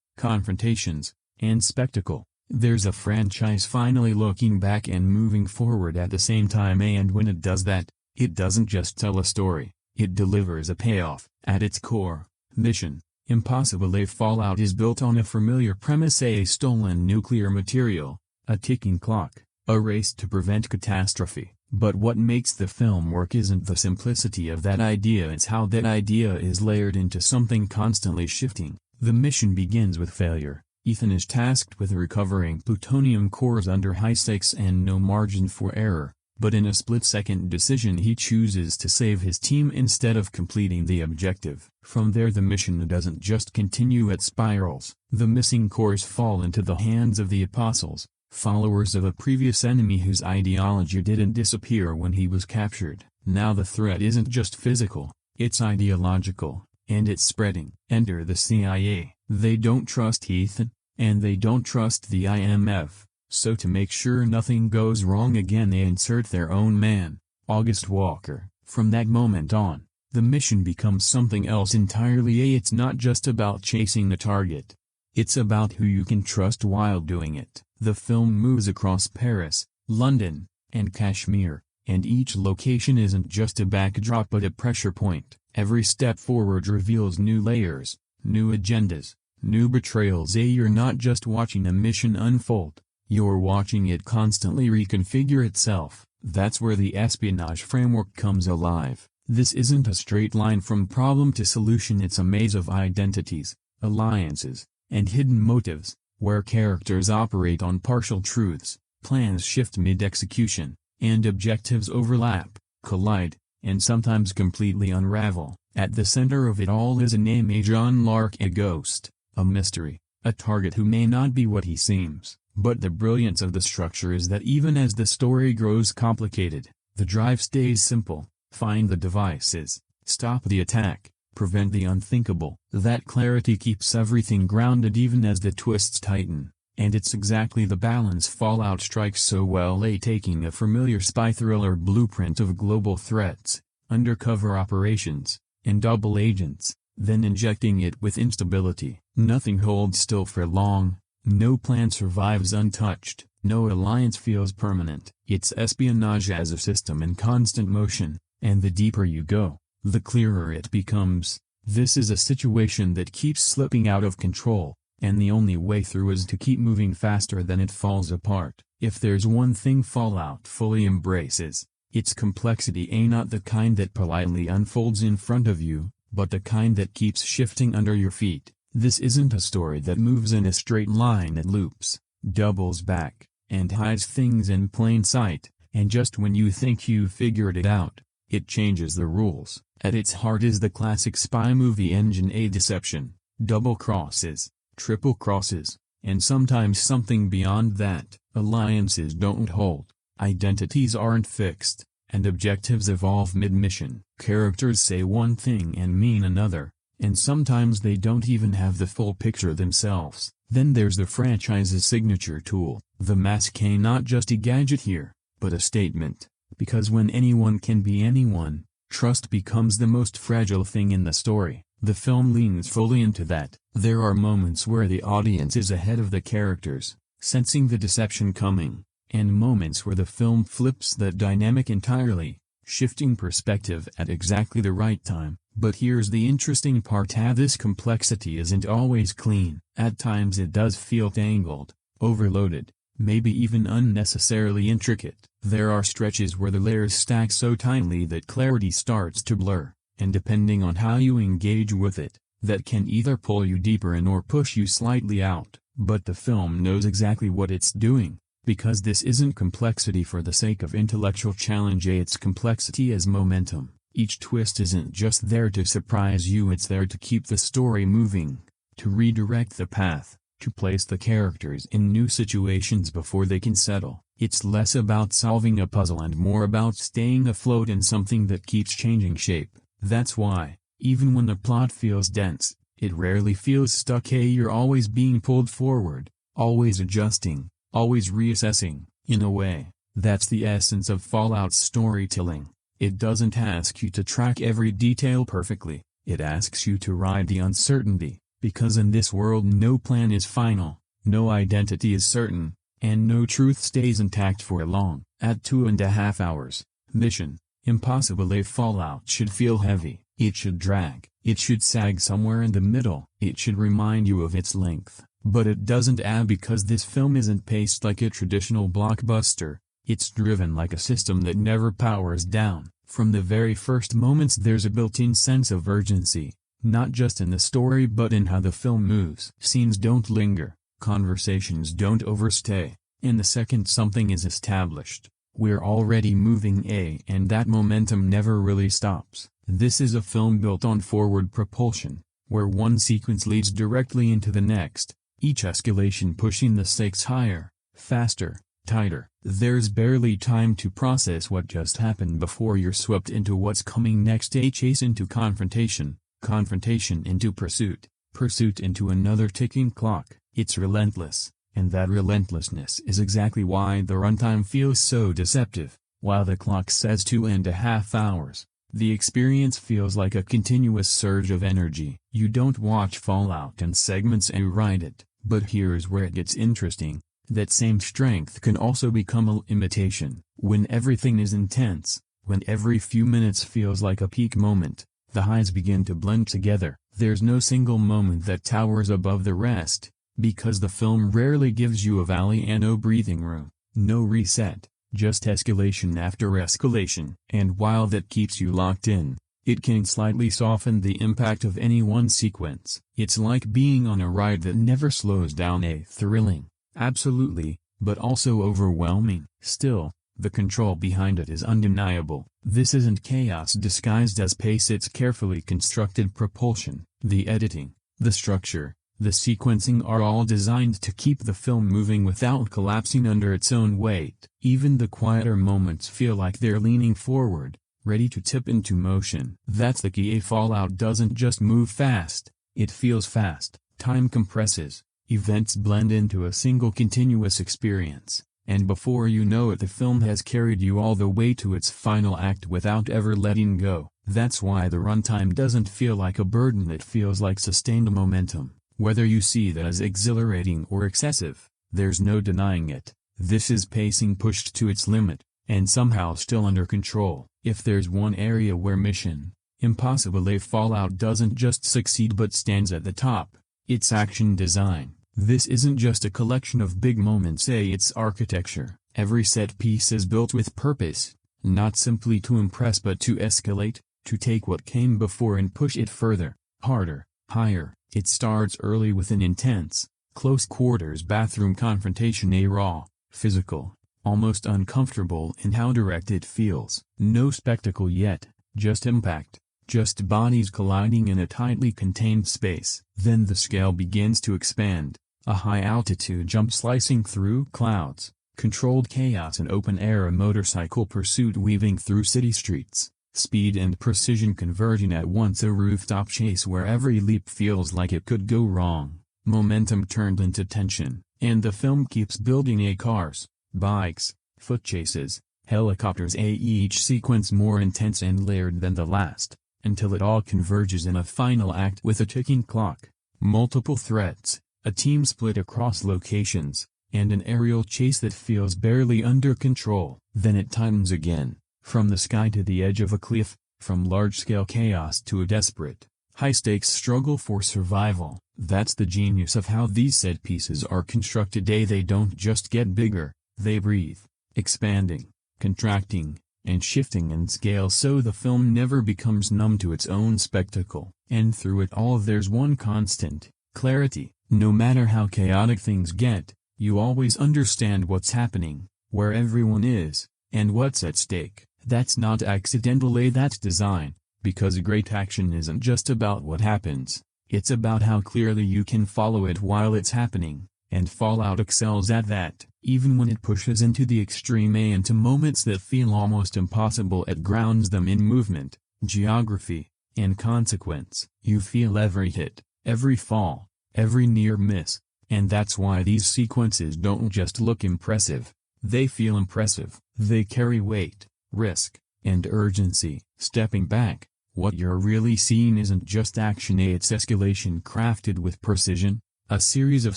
confrontations, and spectacle, there's a franchise finally looking back and moving forward at the same time, and when it does that, it doesn't just tell a story, it delivers a payoff. At its core, Mission Impossible. Fallout is built on a familiar premise: a stolen nuclear material, a ticking clock, a race to prevent catastrophe. But what makes the film work isn't the simplicity of that idea, it's how that idea is layered into something constantly shifting. The mission begins with failure. Ethan is tasked with recovering plutonium cores under high stakes and no margin for error, but in a split-second decision he chooses to save his team instead of completing the objective. From there the mission doesn't just continue, it spirals. The missing cores fall into the hands of the Apostles, followers of a previous enemy whose ideology didn't disappear when he was captured. Now the threat isn't just physical, it's ideological, and it's spreading. Enter the CIA. They don't trust Ethan, and they don't trust the IMF, so to make sure nothing goes wrong again they insert their own man, August Walker. From that moment on, the mission becomes something else entirely. It's not just about chasing the target, it's about who you can trust while doing it. The film moves across Paris, London, and Kashmir, and each location isn't just a backdrop but a pressure point. Every step forward reveals new layers, new agendas, new betrayals. You're not just watching a mission unfold, you're watching it constantly reconfigure itself. That's where the espionage framework comes alive. This isn't a straight line from problem to solution, it's a maze of identities, alliances, and hidden motives, where characters operate on partial truths, plans shift mid-execution, and objectives overlap, collide, and sometimes completely unravel. At the center of it all is a name: John Lark, a ghost, a mystery, a target who may not be what he seems. But the brilliance of the structure is that even as the story grows complicated, the drive stays simple: find the devices, stop the attack, prevent the unthinkable. That clarity keeps everything grounded even as the twists tighten, and it's exactly the balance Fallout strikes so well. Taking a familiar spy thriller blueprint of global threats, undercover operations, and double agents, then injecting it with instability. Nothing holds still for long, no plan survives untouched, no alliance feels permanent. It's espionage as a system in constant motion, and the deeper you go, the clearer it becomes. This is a situation that keeps slipping out of control, and the only way through is to keep moving faster than it falls apart. If there's one thing Fallout fully embraces, its complexity. Not the kind that politely unfolds in front of you, but the kind that keeps shifting under your feet. This isn't a story that moves in a straight line. It loops, doubles back, and hides things in plain sight, and just when you think you've figured it out, it changes the rules. At its heart is the classic spy movie engine: a deception, double crosses, triple crosses, and sometimes something beyond that. Alliances don't hold, identities aren't fixed, and objectives evolve mid-mission. Characters say one thing and mean another, and sometimes they don't even have the full picture themselves. Then there's the franchise's signature tool, the mask. Not just a gadget here, but a statement, because when anyone can be anyone, trust becomes the most fragile thing in the story. The film leans fully into that. There are moments where the audience is ahead of the characters, sensing the deception coming, and moments where the film flips that dynamic entirely, shifting perspective at exactly the right time. But here's the interesting part: this complexity isn't always clean. At times it does feel tangled, overloaded, maybe even unnecessarily intricate. There are stretches where the layers stack so tightly that clarity starts to blur, and depending on how you engage with it, that can either pull you deeper in or push you slightly out. But the film knows exactly what it's doing. Because this isn't complexity for the sake of intellectual challenge, it's complexity as momentum. Each twist isn't just there to surprise you, it's there to keep the story moving, to redirect the path, to place the characters in new situations before they can settle. It's less about solving a puzzle and more about staying afloat in something that keeps changing shape. That's why, even when the plot feels dense, it rarely feels stuck. You're always being pulled forward, always adjusting, always reassessing. In a way, that's the essence of Fallout's storytelling. It doesn't ask you to track every detail perfectly, it asks you to ride the uncertainty, because in this world no plan is final, no identity is certain, and no truth stays intact for long. At 2.5 hours, Mission Impossible Fallout should feel heavy, it should drag, it should sag somewhere in the middle, it should remind you of its length. But it doesn't, because this film isn't paced like a traditional blockbuster, it's driven like a system that never powers down. From the very first moments there's a built-in sense of urgency, not just in the story but in how the film moves. Scenes don't linger, conversations don't overstay, and the second something is established, we're already moving, and that momentum never really stops. This is a film built on forward propulsion, where one sequence leads directly into the next, each escalation pushing the stakes higher, faster, tighter. There's barely time to process what just happened before you're swept into what's coming next. A chase into confrontation, confrontation into pursuit, pursuit into another ticking clock. It's relentless, and that relentlessness is exactly why the runtime feels so deceptive. While the clock says 2.5 hours, the experience feels like a continuous surge of energy. You don't watch Fallout in segments and ride it, but here's where it gets interesting. That same strength can also become a limitation. When everything is intense, when every few minutes feels like a peak moment, the highs begin to blend together. There's no single moment that towers above the rest, because the film rarely gives you a valley and no breathing room, no reset, just escalation after escalation. And while that keeps you locked in, it can slightly soften the impact of any one sequence. It's like being on a ride that never slows down. Thrilling, absolutely, but also overwhelming. Still, the control behind it is undeniable. This isn't chaos disguised as pace, it's carefully constructed propulsion. The editing, the structure, the sequencing are all designed to keep the film moving without collapsing under its own weight. Even the quieter moments feel like they're leaning forward, ready to tip into motion. That's the key. Fallout doesn't just move fast, it feels fast. Time compresses, events blend into a single continuous experience, and before you know it the film has carried you all the way to its final act without ever letting go. That's why the runtime doesn't feel like a burden, it feels like sustained momentum. Whether you see that as exhilarating or excessive, there's no denying it. This is pacing pushed to its limit, and somehow still under control. If there's one area where Mission Impossible Fallout doesn't just succeed but stands at the top, it's action design. This isn't just a collection of big moments, it's architecture. Every set piece is built with purpose, not simply to impress but to escalate, to take what came before and push it further, harder, higher. It starts early with an intense, close-quarters bathroom confrontation, a raw, physical, almost uncomfortable in how direct it feels. No spectacle yet, just impact, just bodies colliding in a tightly contained space. Then the scale begins to expand, a high-altitude jump slicing through clouds, controlled chaos in open air, a motorcycle pursuit weaving through city streets. Speed and precision converging at once, a rooftop chase where every leap feels like it could go wrong. Momentum turned into tension, and the film keeps building. Cars, bikes, foot chases, helicopters, each sequence more intense and layered than the last, until it all converges in a final act with a ticking clock, multiple threats, a team split across locations, and an aerial chase that feels barely under control. Then it tightens again. From the sky to the edge of a cliff, from large-scale chaos to a desperate, high-stakes struggle for survival. That's the genius of how these set pieces are constructed. They don't just get bigger, they breathe, expanding, contracting, and shifting in scale so the film never becomes numb to its own spectacle. And through it all there's one constant: clarity. No matter how chaotic things get, You always understand what's happening, where everyone is, and what's at stake. That's not accidental, that's design, because great action isn't just about what happens, it's about how clearly you can follow it while it's happening, and Fallout excels at that. Even when it pushes into the extreme into moments that feel almost impossible, it grounds them in movement, geography, and consequence. You feel every hit, every fall, every near miss, and that's why these sequences don't just look impressive, they feel impressive. They carry weight, risk, and urgency. Stepping back, what you're really seeing isn't just action, it's escalation crafted with precision, a series of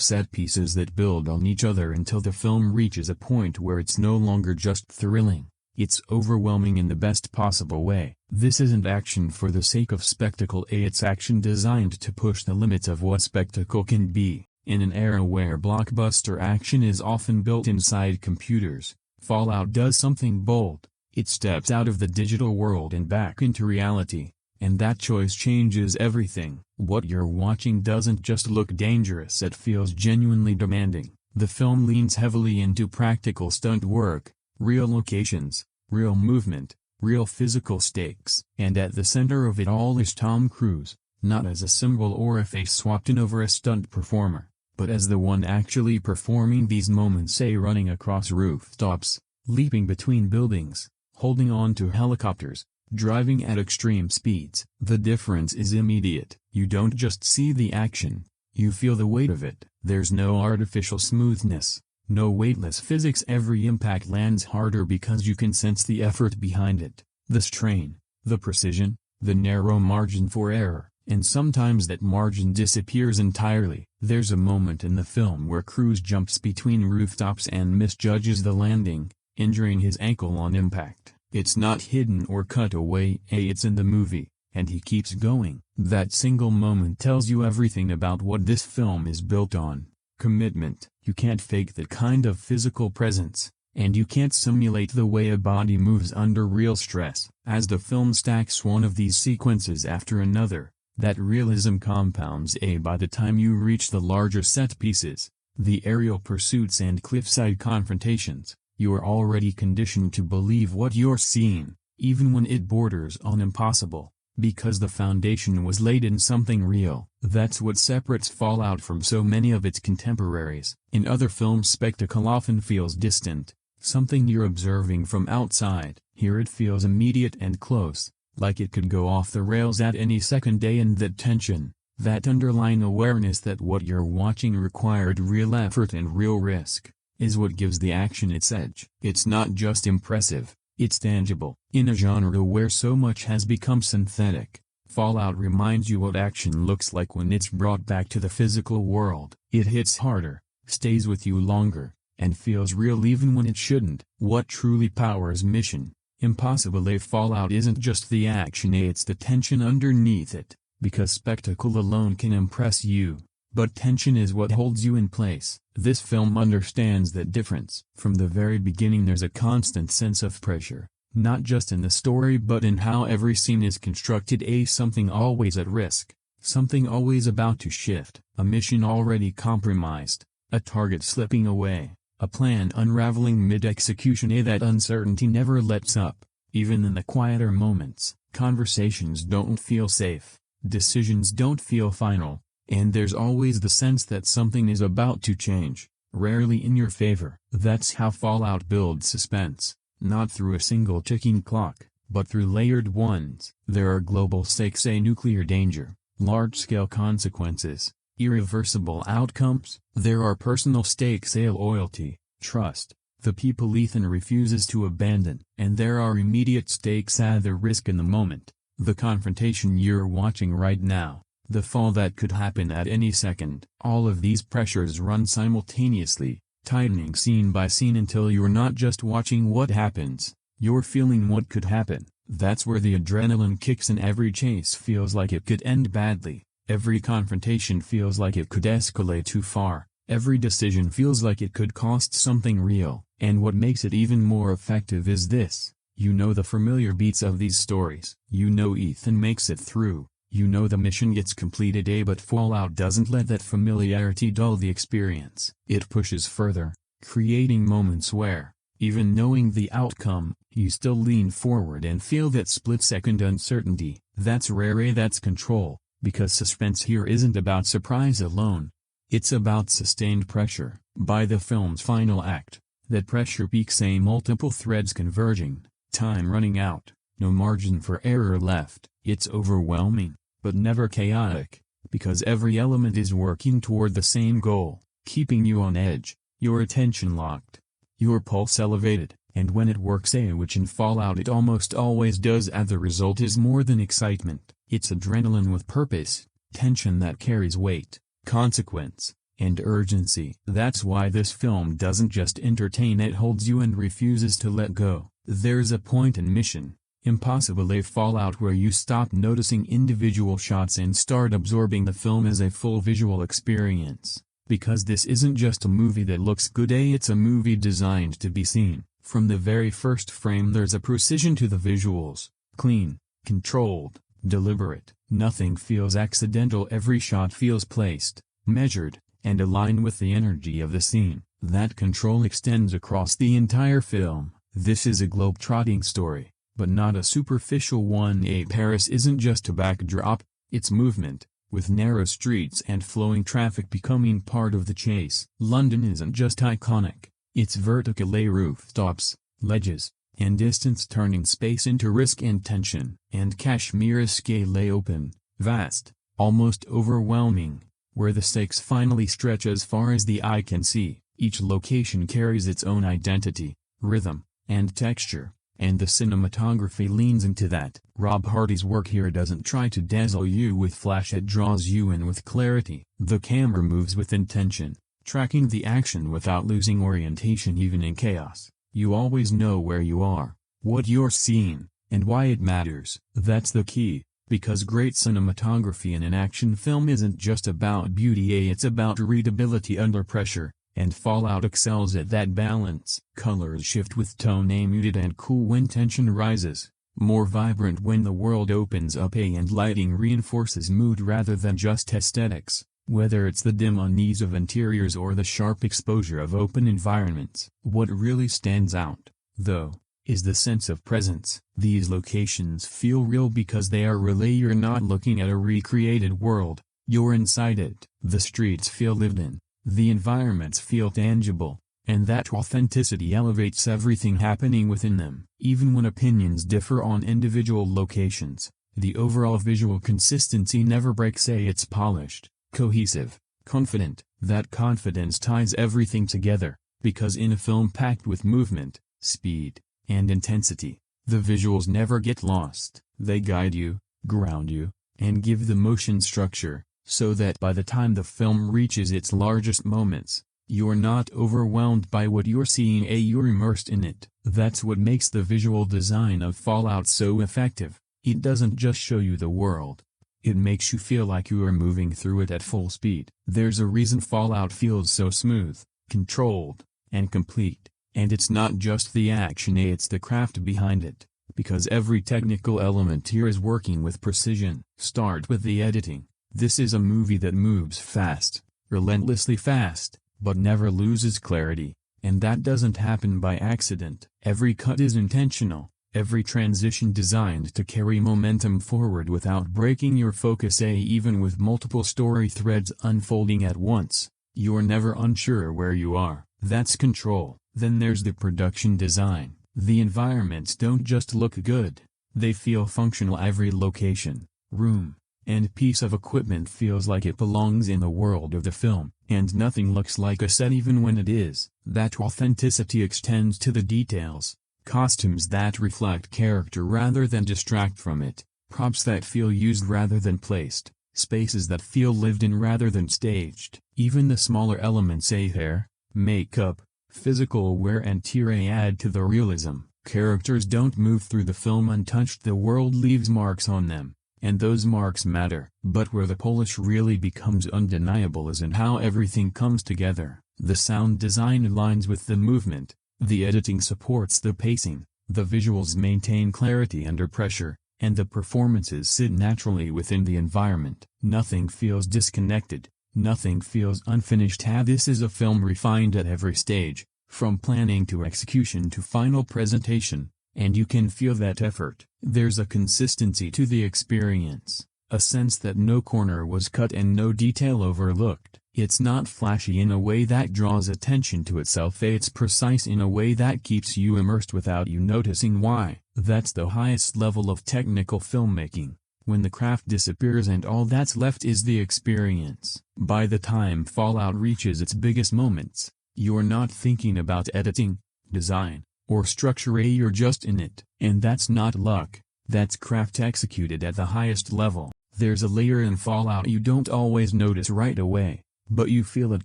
set pieces that build on each other until the film reaches a point where it's no longer just thrilling, it's overwhelming in the best possible way. This isn't action for the sake of spectacle, it's action designed to push the limits of what spectacle can be. In an era where blockbuster action is often built inside computers, Fallout does something bold. It steps out of the digital world and back into reality, and that choice changes everything. What you're watching doesn't just look dangerous, it feels genuinely demanding. The film leans heavily into practical stunt work, real locations, real movement, real physical stakes. And at the center of it all is Tom Cruise, not as a symbol or a face swapped in over a stunt performer, but as the one actually performing these moments, say running across rooftops, leaping between buildings, holding on to helicopters, driving at extreme speeds. The difference is immediate. You don't just see the action, you feel the weight of it. There's no artificial smoothness, no weightless physics. Every impact lands harder because you can sense the effort behind it, the strain, the precision, the narrow margin for error. And sometimes that margin disappears entirely. There's a moment in the film where Cruise jumps between rooftops and misjudges the landing, injuring his ankle on impact. It's not hidden or cut away, it's in the movie, and he keeps going. That single moment tells you everything about what this film is built on: commitment. You can't fake that kind of physical presence, and you can't simulate the way a body moves under real stress. As the film stacks one of these sequences after another, that realism compounds. By the time you reach the larger set pieces, the aerial pursuits and cliffside confrontations, you are already conditioned to believe what you're seeing, even when it borders on impossible, because the foundation was laid in something real. That's what separates Fallout from so many of its contemporaries. In other films, spectacle often feels distant, something you're observing from outside. Here it feels immediate and close, like it could go off the rails at any second. And that tension, that underlying awareness that what you're watching required real effort and real risk, is what gives the action its edge. It's not just impressive, it's tangible. In a genre where so much has become synthetic, Fallout reminds you what action looks like when it's brought back to the physical world. It hits harder, stays with you longer, and feels real even when it shouldn't. What truly powers Mission Impossible Fallout isn't just the action, it's the tension underneath it, because spectacle alone can impress you, but tension is what holds you in place. This film understands that difference. From the very beginning there's a constant sense of pressure, not just in the story but in how every scene is constructed. Something always at risk, something always about to shift, a mission already compromised, a target slipping away, a plan unraveling mid-execution. That uncertainty never lets up. Even in the quieter moments, conversations don't feel safe, decisions don't feel final, and there's always the sense that something is about to change, rarely in your favor. That's how Fallout builds suspense, not through a single ticking clock, but through layered ones. There are global stakes, a nuclear danger, large-scale consequences, irreversible outcomes. There are personal stakes, loyalty, trust, the people Ethan refuses to abandon. And there are immediate stakes, the risk in the moment, the confrontation you're watching right now, the fall that could happen at any second. All of these pressures run simultaneously, tightening scene by scene until you're not just watching what happens, you're feeling what could happen. That's where the adrenaline kicks in. Every chase feels like it could end badly. Every confrontation feels like it could escalate too far. Every decision feels like it could cost something real. And what makes it even more effective is this: you know the familiar beats of these stories. You know Ethan makes it through. You know the mission gets completed, but Fallout doesn't let that familiarity dull the experience. It pushes further, creating moments where, even knowing the outcome, you still lean forward and feel that split-second uncertainty. That's rare, that's control, because suspense here isn't about surprise alone. It's about sustained pressure. By the film's final act, that pressure peaks, multiple threads converging, time running out, no margin for error left. It's overwhelming, but never chaotic, because every element is working toward the same goal, keeping you on edge, your attention locked, your pulse elevated. And when it works, which in Fallout it almost always does, the result is more than excitement. It's adrenaline with purpose, tension that carries weight, consequence, and urgency. That's why this film doesn't just entertain, it holds you and refuses to let go. There's a point in Mission Impossible Fallout where you stop noticing individual shots and start absorbing the film as a full visual experience. Because this isn't just a movie that looks good, it's a movie designed to be seen. From the very first frame there's a precision to the visuals, clean, controlled, deliberate. Nothing feels accidental, every shot feels placed, measured, and aligned with the energy of the scene. That control extends across the entire film. This is a globe-trotting story, but not a superficial one. Paris isn't just a backdrop, it's movement, with narrow streets and flowing traffic becoming part of the chase. London isn't just iconic, it's vertical, rooftops, ledges, and distance turning space into risk and tension. And Kashmir is scale, open, vast, almost overwhelming, where the stakes finally stretch as far as the eye can see. Each location carries its own identity, rhythm, and texture, and the cinematography leans into that. Rob Hardy's work here doesn't try to dazzle you with flash, it draws you in with clarity. The camera moves with intention, tracking the action without losing orientation. Even in chaos, you always know where you are, what you're seeing, and why it matters. That's the key, because great cinematography in an action film isn't just about beauty, it's about readability under pressure, and Fallout excels at that balance. Colors shift with tone, muted and cool when tension rises, more vibrant when the world opens up, and lighting reinforces mood rather than just aesthetics. Whether it's the dim unease of interiors or the sharp exposure of open environments. What really stands out, though, is the sense of presence. These locations feel real because they are real. You're not looking at a recreated world, you're inside it. The streets feel lived in, the environments feel tangible, and that authenticity elevates everything happening within them. Even when opinions differ on individual locations, the overall visual consistency never breaks. It's polished, cohesive, confident. That confidence ties everything together, because in a film packed with movement, speed, and intensity, the visuals never get lost. They guide you, ground you, and give the motion structure, so that by the time the film reaches its largest moments, you're not overwhelmed by what you're seeing, you're immersed in it. That's what makes the visual design of Fallout so effective. It doesn't just show you the world, it makes you feel like you are moving through it at full speed. There's a reason Fallout feels so smooth, controlled, and complete, and it's not just the action, it's the craft behind it, because every technical element here is working with precision. Start with the editing. This is a movie that moves fast, relentlessly fast, but never loses clarity, and that doesn't happen by accident. Every cut is intentional, every transition designed to carry momentum forward without breaking your focus. Even with multiple story threads unfolding at once, you're never unsure where you are. That's control. Then there's the production design. The environments don't just look good, they feel functional. Every location, room, and piece of equipment feels like it belongs in the world of the film, and nothing looks like a set even when it is. That authenticity extends to the details. Costumes that reflect character rather than distract from it, props that feel used rather than placed, spaces that feel lived in rather than staged. Even the smaller elements, hair, makeup, physical wear and tear, add to the realism. Characters don't move through the film untouched, the world leaves marks on them, and those marks matter. But where the polish really becomes undeniable is in how everything comes together. The sound design aligns with the movement, the editing supports the pacing, the visuals maintain clarity under pressure, and the performances sit naturally within the environment. Nothing feels disconnected, nothing feels unfinished. This is a film refined at every stage, from planning to execution to final presentation, and you can feel that effort. There's a consistency to the experience, a sense that no corner was cut and no detail overlooked. It's not flashy in a way that draws attention to itself, it's precise in a way that keeps you immersed without you noticing why. That's the highest level of technical filmmaking, when the craft disappears and all that's left is the experience. By the time Fallout reaches its biggest moments, you're not thinking about editing, design, or structure, you're just in it. And that's not luck, that's craft executed at the highest level. There's a layer in Fallout you don't always notice right away, but you feel it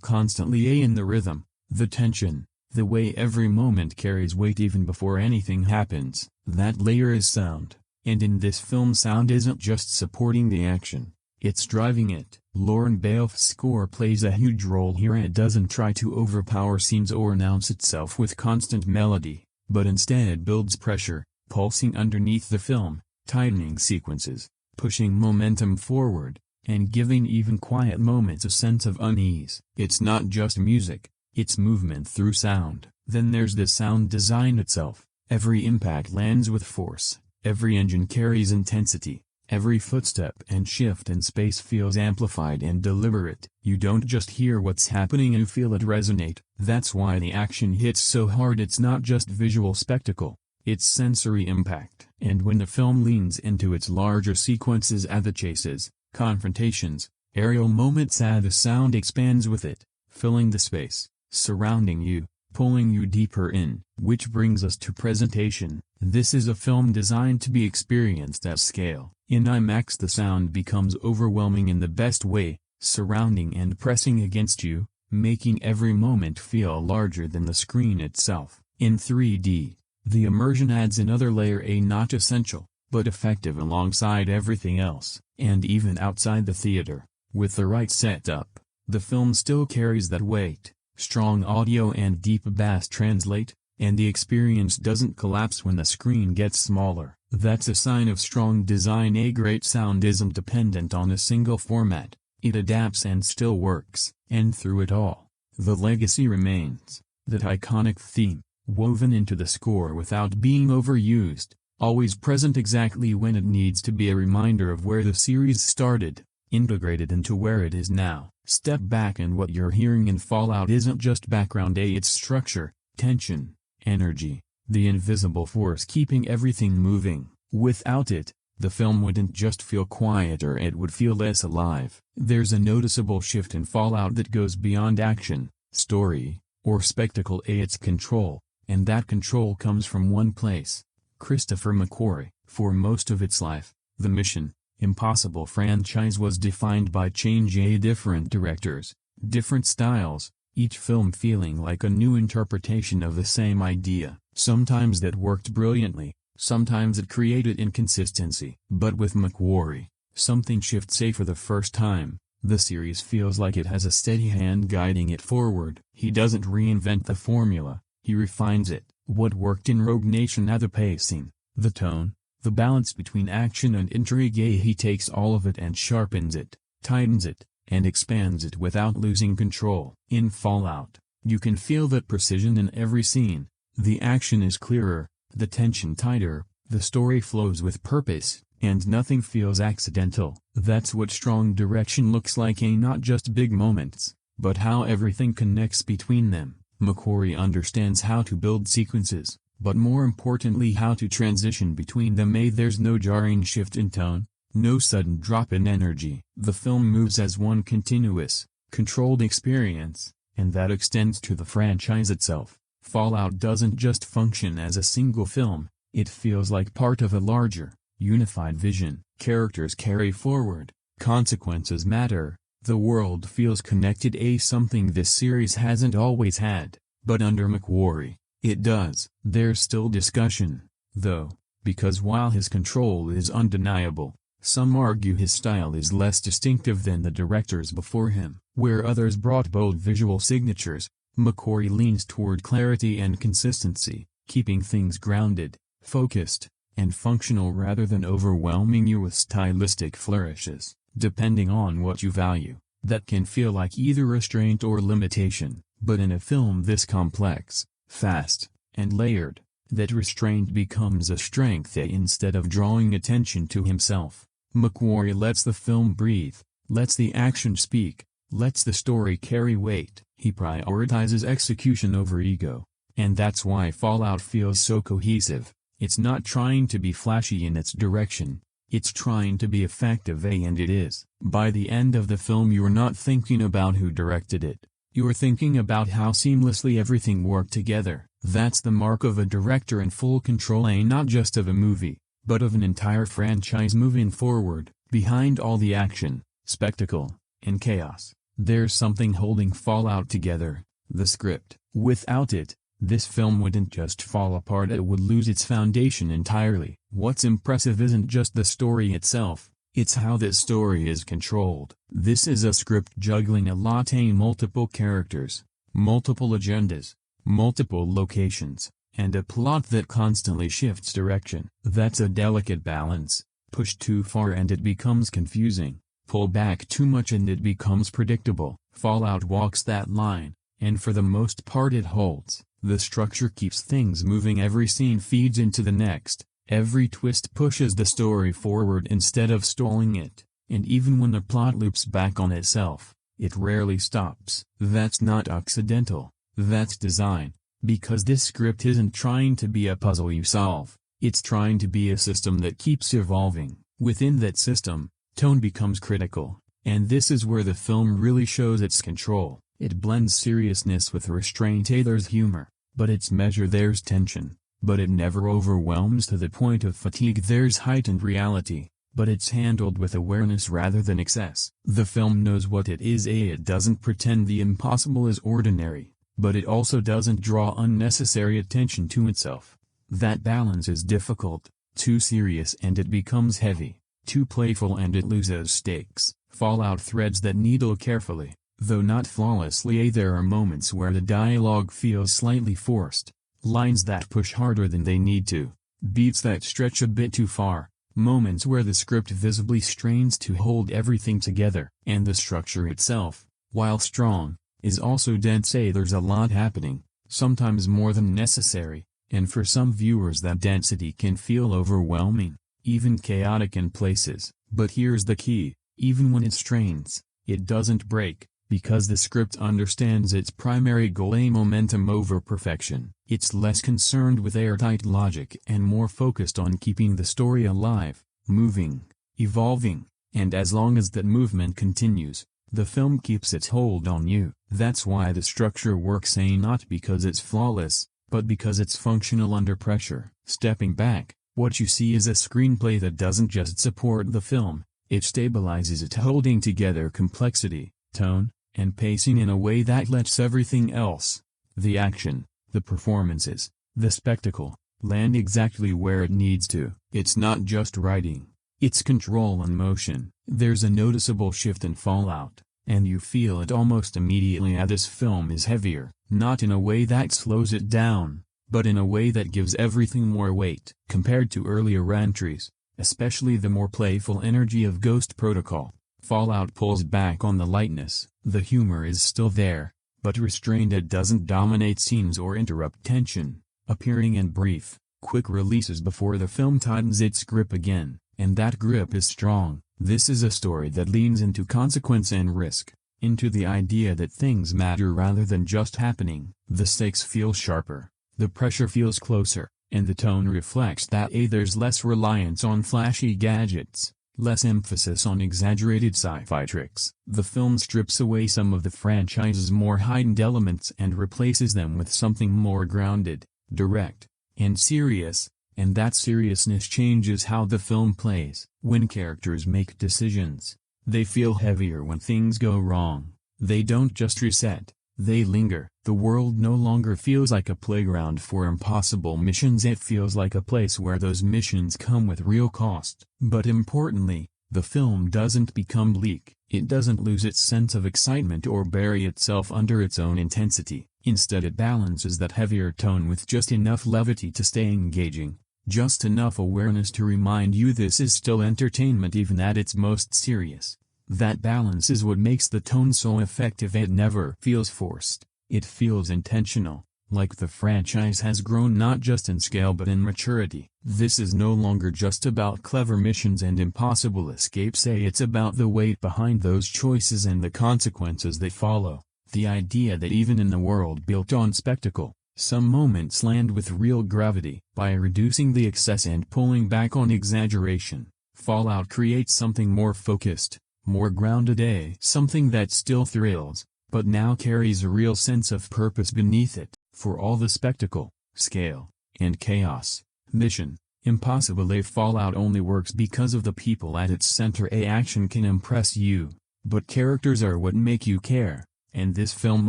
constantly, in the rhythm, the tension, the way every moment carries weight even before anything happens. That layer is sound, and in this film sound isn't just supporting the action, it's driving it. Lauren Baiof's score plays a huge role here. It doesn't try to overpower scenes or announce itself with constant melody, but instead builds pressure, pulsing underneath the film, tightening sequences, pushing momentum forward, and giving even quiet moments a sense of unease. It's not just music, it's movement through sound. Then there's the sound design itself. Every impact lands with force, every engine carries intensity, every footstep and shift in space feels amplified and deliberate. You don't just hear what's happening, you feel it resonate. That's why the action hits so hard. It's not just visual spectacle, it's sensory impact. And when the film leans into its larger sequences at the chases, confrontations, aerial moments, the sound expands with it, filling the space, surrounding you, pulling you deeper in. Which brings us to presentation. This is a film designed to be experienced at scale. In IMAX the sound becomes overwhelming in the best way, surrounding and pressing against you, making every moment feel larger than the screen itself. In 3D, the immersion adds another layer, not essential, but effective alongside everything else. And even outside the theater, with the right setup, the film still carries that weight. Strong audio and deep bass translate, and the experience doesn't collapse when the screen gets smaller. That's a sign of strong design. A great sound isn't dependent on a single format, it adapts and still works. And through it all, the legacy remains, that iconic theme, woven into the score without being overused, always present exactly when it needs to be, a reminder of where the series started, integrated into where it is now. Step back and what you're hearing in Fallout isn't just background, it's structure, tension, energy, the invisible force keeping everything moving. Without it, the film wouldn't just feel quieter, it would feel less alive. There's a noticeable shift in Fallout that goes beyond action, story, or spectacle. It's control, and that control comes from one place: Christopher McQuarrie. For most of its life, the Mission Impossible franchise was defined by change. Different directors, different styles, each film feeling like a new interpretation of the same idea. Sometimes that worked brilliantly, sometimes it created inconsistency. But with McQuarrie, something shifts. For the first time, the series feels like it has a steady hand guiding it forward. He doesn't reinvent the formula, he refines it. What worked in Rogue Nation, the pacing, the tone, the balance between action and intrigue, he takes all of it and sharpens it, tightens it, and expands it without losing control. In Fallout, you can feel that precision in every scene. The action is clearer, the tension tighter, the story flows with purpose, and nothing feels accidental. That's what strong direction looks like, not just big moments, but how everything connects between them. McQuarrie understands how to build sequences, but more importantly how to transition between them. There's no jarring shift in tone, no sudden drop in energy. The film moves as one continuous, controlled experience, and that extends to the franchise itself. Fallout doesn't just function as a single film, it feels like part of a larger, unified vision. Characters carry forward, consequences matter, the world feels connected. Something this series hasn't always had, but under McQuarrie, it does. There's still discussion, though, because while his control is undeniable, some argue his style is less distinctive than the directors before him. Where others brought bold visual signatures, McQuarrie leans toward clarity and consistency, keeping things grounded, focused, and functional rather than overwhelming you with stylistic flourishes, depending on what you value. That can feel like either restraint or limitation, but in a film this complex, fast, and layered, that restraint becomes a strength instead of drawing attention to himself. McQuarrie lets the film breathe, lets the action speak, lets the story carry weight. He prioritizes execution over ego. And that's why Fallout feels so cohesive. It's not trying to be flashy in its direction. It's trying to be effective, and it is. By the end of the film you're not thinking about who directed it. You're thinking about how seamlessly everything worked together. That's the mark of a director in full control, not just of a movie, but of an entire franchise moving forward. Behind all the action, spectacle, and chaos, there's something holding Fallout together: the script. Without it, this film wouldn't just fall apart, it would lose its foundation entirely. What's impressive isn't just the story itself, it's how that story is controlled. This is a script juggling a lot: multiple characters, multiple agendas, multiple locations, and a plot that constantly shifts direction. That's a delicate balance. Push too far and it becomes confusing. Pull back too much and it becomes predictable. Fallout walks that line, and for the most part it holds. The structure keeps things moving, every scene feeds into the next, every twist pushes the story forward instead of stalling it, and even when the plot loops back on itself, it rarely stops. That's not accidental, that's design, because this script isn't trying to be a puzzle you solve, it's trying to be a system that keeps evolving. Within that system, tone becomes critical, and this is where the film really shows its control. It blends seriousness with restraint. There's humor, but it's measured. There's tension, but it never overwhelms to the point of fatigue. There's heightened reality, but it's handled with awareness rather than excess. The film knows what it is. It doesn't pretend the impossible is ordinary, but it also doesn't draw unnecessary attention to itself. That balance is difficult. Too serious and it becomes heavy, too playful and it loses stakes. Fallout threads that needle carefully, though not flawlessly. There are moments where the dialogue feels slightly forced, lines that push harder than they need to, beats that stretch a bit too far, moments where the script visibly strains to hold everything together. And the structure itself, while strong, is also dense. There's a lot happening, sometimes more than necessary, and for some viewers that density can feel overwhelming, even chaotic in places. But here's the key: even when it strains, it doesn't break. Because the script understands its primary goal: momentum over perfection. It's less concerned with airtight logic and more focused on keeping the story alive, moving, evolving, and as long as that movement continues, the film keeps its hold on you. That's why the structure works, not because it's flawless, but because it's functional under pressure. Stepping back, what you see is a screenplay that doesn't just support the film, it stabilizes it, holding together complexity, tone, and pacing in a way that lets everything else, the action, the performances, the spectacle, land exactly where it needs to. It's not just writing, it's control and motion. There's a noticeable shift in Fallout, and you feel it almost immediately. This film is heavier, not in a way that slows it down, but in a way that gives everything more weight. Compared to earlier entries, especially the more playful energy of Ghost Protocol, Fallout pulls back on the lightness. The humor is still there, but restrained. It doesn't dominate scenes or interrupt tension, appearing in brief, quick releases before the film tightens its grip again, and that grip is strong. This is a story that leans into consequence and risk, into the idea that things matter rather than just happening. The stakes feel sharper, the pressure feels closer, and the tone reflects that. There's less reliance on flashy gadgets, less emphasis on exaggerated sci-fi tricks. The film strips away some of the franchise's more heightened elements and replaces them with something more grounded, direct, and serious, and that seriousness changes how the film plays. When characters make decisions, they feel heavier. When things go wrong, they don't just reset, they linger. The world no longer feels like a playground for impossible missions, it feels like a place where those missions come with real cost. But importantly, the film doesn't become bleak. It doesn't lose its sense of excitement or bury itself under its own intensity. Instead, it balances that heavier tone with just enough levity to stay engaging. just enough awareness to remind you this is still entertainment even at its most serious. That balance is what makes the tone so effective. It never feels forced, it feels intentional, like the franchise has grown not just in scale but in maturity. This is no longer just about clever missions and impossible escapes. It's about the weight behind those choices and the consequences that follow. The idea that even in a world built on spectacle, some moments land with real gravity. By reducing the excess and pulling back on exaggeration, Fallout creates something more focused, more grounded, something that still thrills, but now carries a real sense of purpose beneath it. For all the spectacle, scale, and chaos, Mission Impossible Fallout only works because of the people at its center. Action can impress you, but characters are what make you care, and this film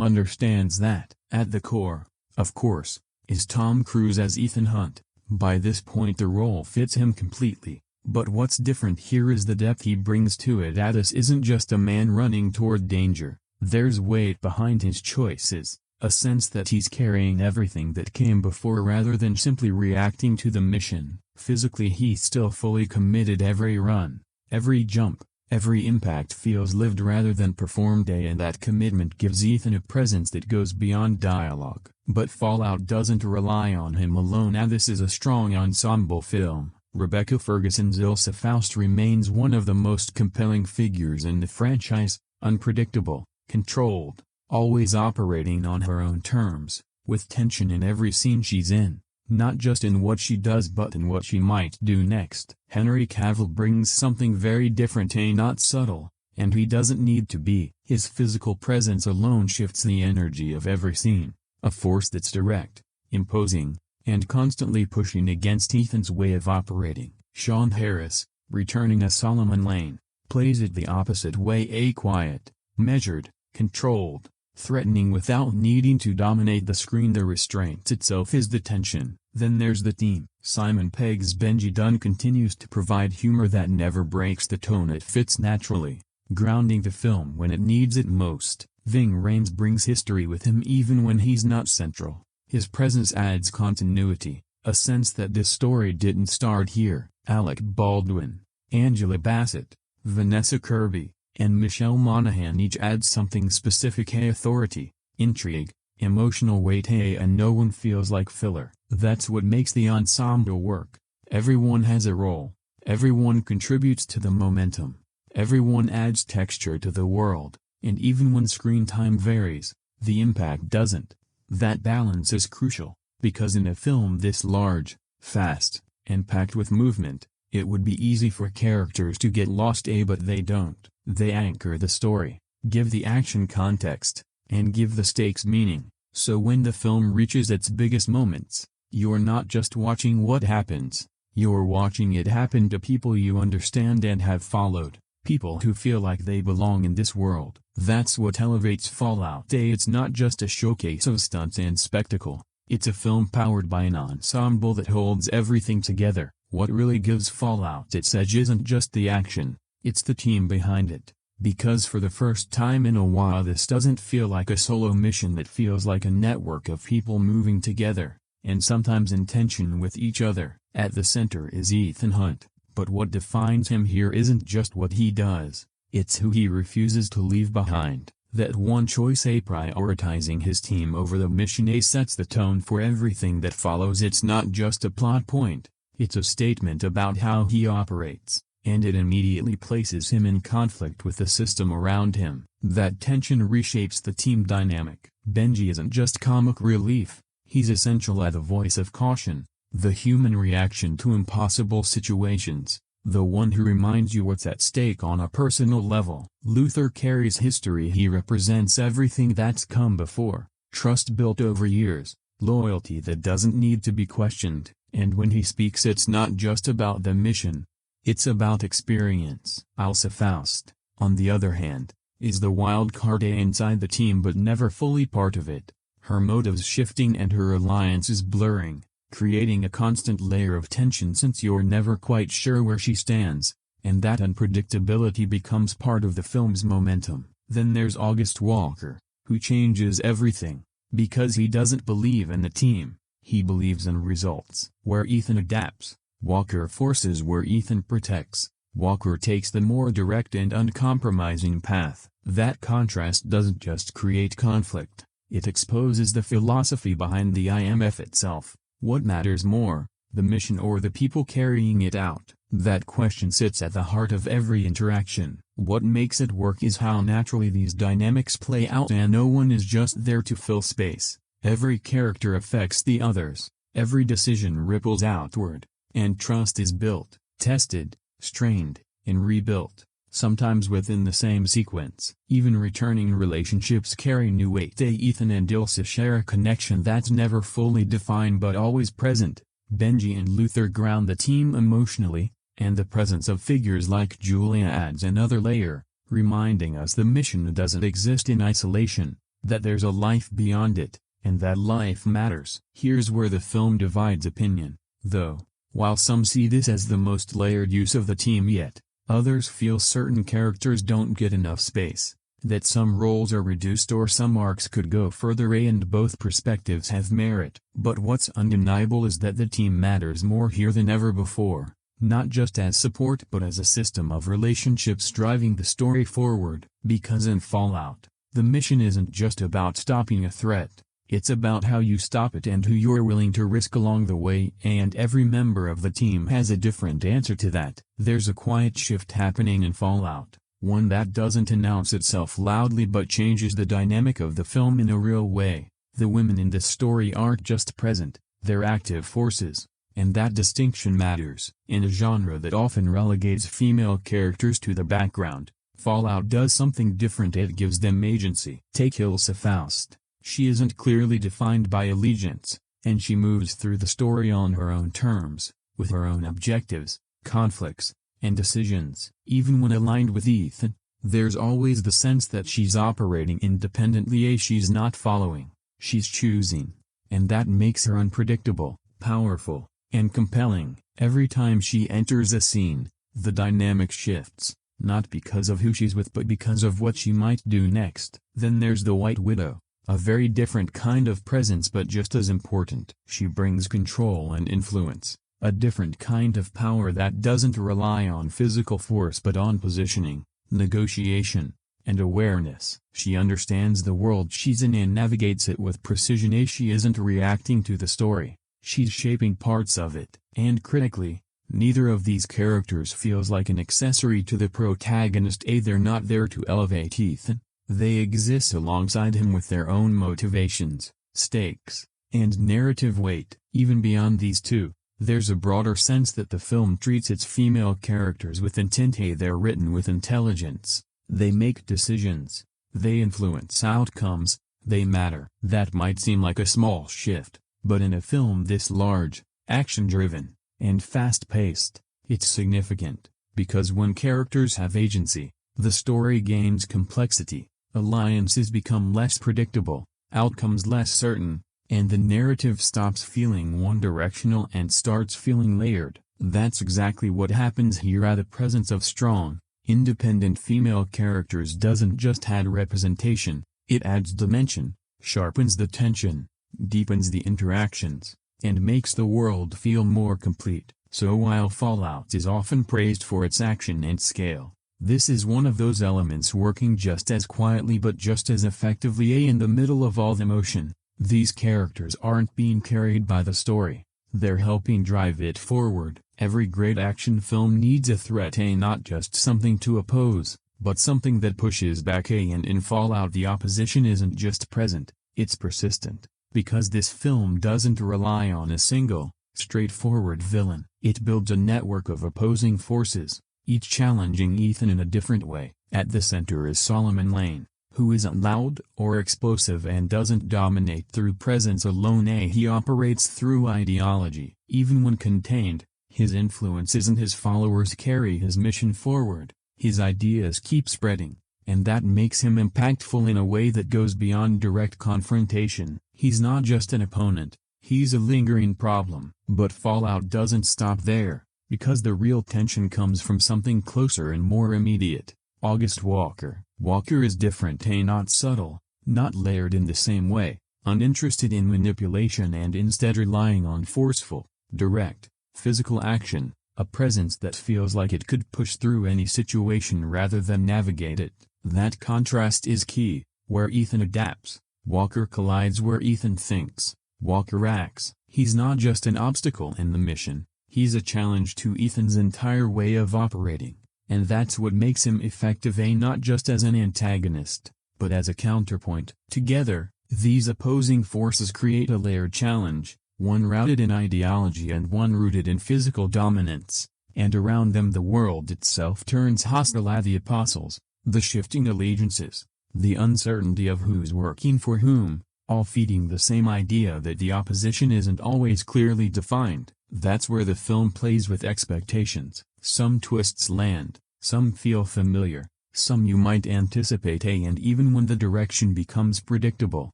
understands that. At the core, of course, is Tom Cruise as Ethan Hunt. By this point the role fits him completely. But what's different here is the depth he brings to it. This isn't just a man running toward danger, there's weight behind his choices, a sense that he's carrying everything that came before rather than simply reacting to the mission. Physically he's still fully committed. Every run, every jump, every impact feels lived rather than performed, and that commitment gives Ethan a presence that goes beyond dialogue. But Fallout doesn't rely on him alone. This is a strong ensemble film. Rebecca Ferguson's Ilsa Faust remains one of the most compelling figures in the franchise, unpredictable, controlled, always operating on her own terms, with tension in every scene she's in, not just in what she does but in what she might do next. Henry Cavill brings something very different, not subtle, and he doesn't need to be. His physical presence alone shifts the energy of every scene, a force that's direct, imposing, and constantly pushing against Ethan's way of operating. Sean Harris, returning as Solomon Lane, plays it the opposite way, a quiet, measured, controlled, threatening without needing to dominate the screen. The restraint itself is the tension. Then there's the team. Simon Pegg's Benji Dunn continues to provide humor that never breaks the tone. It fits naturally, grounding the film when it needs it most. Ving Rhames brings history with him even when he's not central. His presence adds continuity, a sense that this story didn't start here. Alec Baldwin, Angela Bassett, Vanessa Kirby, and Michelle Monaghan each add something specific: authority, intrigue, emotional weight, and no one feels like filler. That's what makes the ensemble work. Everyone has a role, everyone contributes to the momentum, everyone adds texture to the world, and even when screen time varies, the impact doesn't. That balance is crucial, because in a film this large, fast, and packed with movement, it would be easy for characters to get lost, but they don't. They anchor the story, give the action context, and give the stakes meaning. So when the film reaches its biggest moments, you're not just watching what happens, you're watching it happen to people you understand and have followed. People who feel like they belong in this world. That's what elevates Fallout. It's not just a showcase of stunts and spectacle, it's a film powered by an ensemble that holds everything together. What really gives Fallout its edge isn't just the action, it's the team behind it. Because for the first time in a while this doesn't feel like a solo mission, it feels like a network of people moving together, and sometimes in tension with each other. At the center is Ethan Hunt. But what defines him here isn't just what he does, it's who he refuses to leave behind. That one choice, prioritizing his team over the mission, sets the tone for everything that follows. It's not just a plot point, it's a statement about how he operates, and it immediately places him in conflict with the system around him. That tension reshapes the team dynamic. Benji isn't just comic relief, he's essential as a voice of caution. The human reaction to impossible situations, the one who reminds you what's at stake on a personal level. Luther carries history. He represents everything that's come before, trust built over years, loyalty that doesn't need to be questioned, and when he speaks it's not just about the mission, it's about experience. Ilsa Faust, on the other hand, is the wild card inside the team but never fully part of it. Her motives shifting and her alliances blurring, creating a constant layer of tension since you're never quite sure where she stands, and that unpredictability becomes part of the film's momentum. Then there's August Walker, who changes everything. Because he doesn't believe in the team, He believes in results where Ethan adapts. Walker forces where Ethan protects. Walker takes the more direct and uncompromising path. That contrast doesn't just create conflict, it exposes the philosophy behind the IMF itself. What matters more, the mission or the people carrying it out? That question sits at the heart of every interaction. What makes it work is how naturally these dynamics play out, and no one is just there to fill space. Every character affects the others, every decision ripples outward, and trust is built, tested, strained, and rebuilt, sometimes within the same sequence. Even returning relationships carry new weight. Ethan and Ilsa share a connection that's never fully defined but always present. Benji and Luther ground the team emotionally, and the presence of figures like Julia adds another layer, reminding us the mission doesn't exist in isolation, that there's a life beyond it, and that life matters. Here's where the film divides opinion, though. While some see this as the most layered use of the team yet, others feel certain characters don't get enough space, that some roles are reduced or some arcs could go further, and both perspectives have merit. But what's undeniable is that the team matters more here than ever before, not just as support but as a system of relationships driving the story forward. Because in Fallout, the mission isn't just about stopping a threat. It's about how you stop it and who you're willing to risk along the way, and every member of the team has a different answer to that. There's a quiet shift happening in Fallout, one that doesn't announce itself loudly but changes the dynamic of the film in a real way. The women in this story aren't just present, they're active forces, and that distinction matters. In a genre that often relegates female characters to the background, Fallout does something different. It gives them agency. Take Ilsa Faust. She isn't clearly defined by allegiance, and she moves through the story on her own terms, with her own objectives, conflicts, and decisions. Even when aligned with Ethan, there's always the sense that she's operating independently. She's not following, she's choosing, and that makes her unpredictable, powerful, and compelling. Every time she enters a scene, the dynamic shifts, not because of who she's with but because of what she might do next. Then there's the White Widow. A very different kind of presence but just as important. She brings control and influence, a different kind of power that doesn't rely on physical force but on positioning, negotiation, and awareness. She understands the world she's in and navigates it with precision. She isn't reacting to the story, she's shaping parts of it. And critically, neither of these characters feels like an accessory to the protagonist. They're not there to elevate Ethan. They exist alongside him with their own motivations, stakes, and narrative weight. Even beyond these two, there's a broader sense that the film treats its female characters with intent. They're written with intelligence, they make decisions, they influence outcomes, they matter. That might seem like a small shift, but in a film this large, action-driven, and fast-paced, it's significant, because when characters have agency, the story gains complexity. Alliances become less predictable, outcomes less certain, and the narrative stops feeling one-directional and starts feeling layered. That's exactly what happens here. The presence of strong, independent female characters doesn't just add representation, it adds dimension, sharpens the tension, deepens the interactions, and makes the world feel more complete. So while Fallout is often praised for its action and scale, this is one of those elements working just as quietly but just as effectively. In the middle of all the motion, these characters aren't being carried by the story, they're helping drive it forward. Every great action film needs a threat, not just something to oppose, but something that pushes back. And in Fallout the opposition isn't just present, it's persistent, because this film doesn't rely on a single, straightforward villain. It builds a network of opposing forces, each challenging Ethan in a different way. At the center is Solomon Lane, who isn't loud or explosive and doesn't dominate through presence alone. He operates through ideology. Even when contained, his influences and his followers carry his mission forward. His ideas keep spreading, and that makes him impactful in a way that goes beyond direct confrontation. He's not just an opponent, he's a lingering problem. But Fallout doesn't stop there, because the real tension comes from something closer and more immediate. August Walker. Walker is different, not subtle, not layered in the same way. uninterested in manipulation and instead relying on forceful, direct, physical action, a presence that feels like it could push through any situation rather than navigate it. That contrast is key. Where Ethan adapts, Walker collides. Where Ethan thinks, Walker acts. He's not just an obstacle in the mission, he's a challenge to Ethan's entire way of operating, and that's what makes him effective, not just as an antagonist, but as a counterpoint. Together, these opposing forces create a layered challenge, one rooted in ideology and one rooted in physical dominance, and around them the world itself turns hostile. At the apostles, the shifting allegiances, the uncertainty of who's working for whom, all feeding the same idea that the opposition isn't always clearly defined. That's where the film plays with expectations. Some twists land, some feel familiar, some you might anticipate, and even when the direction becomes predictable,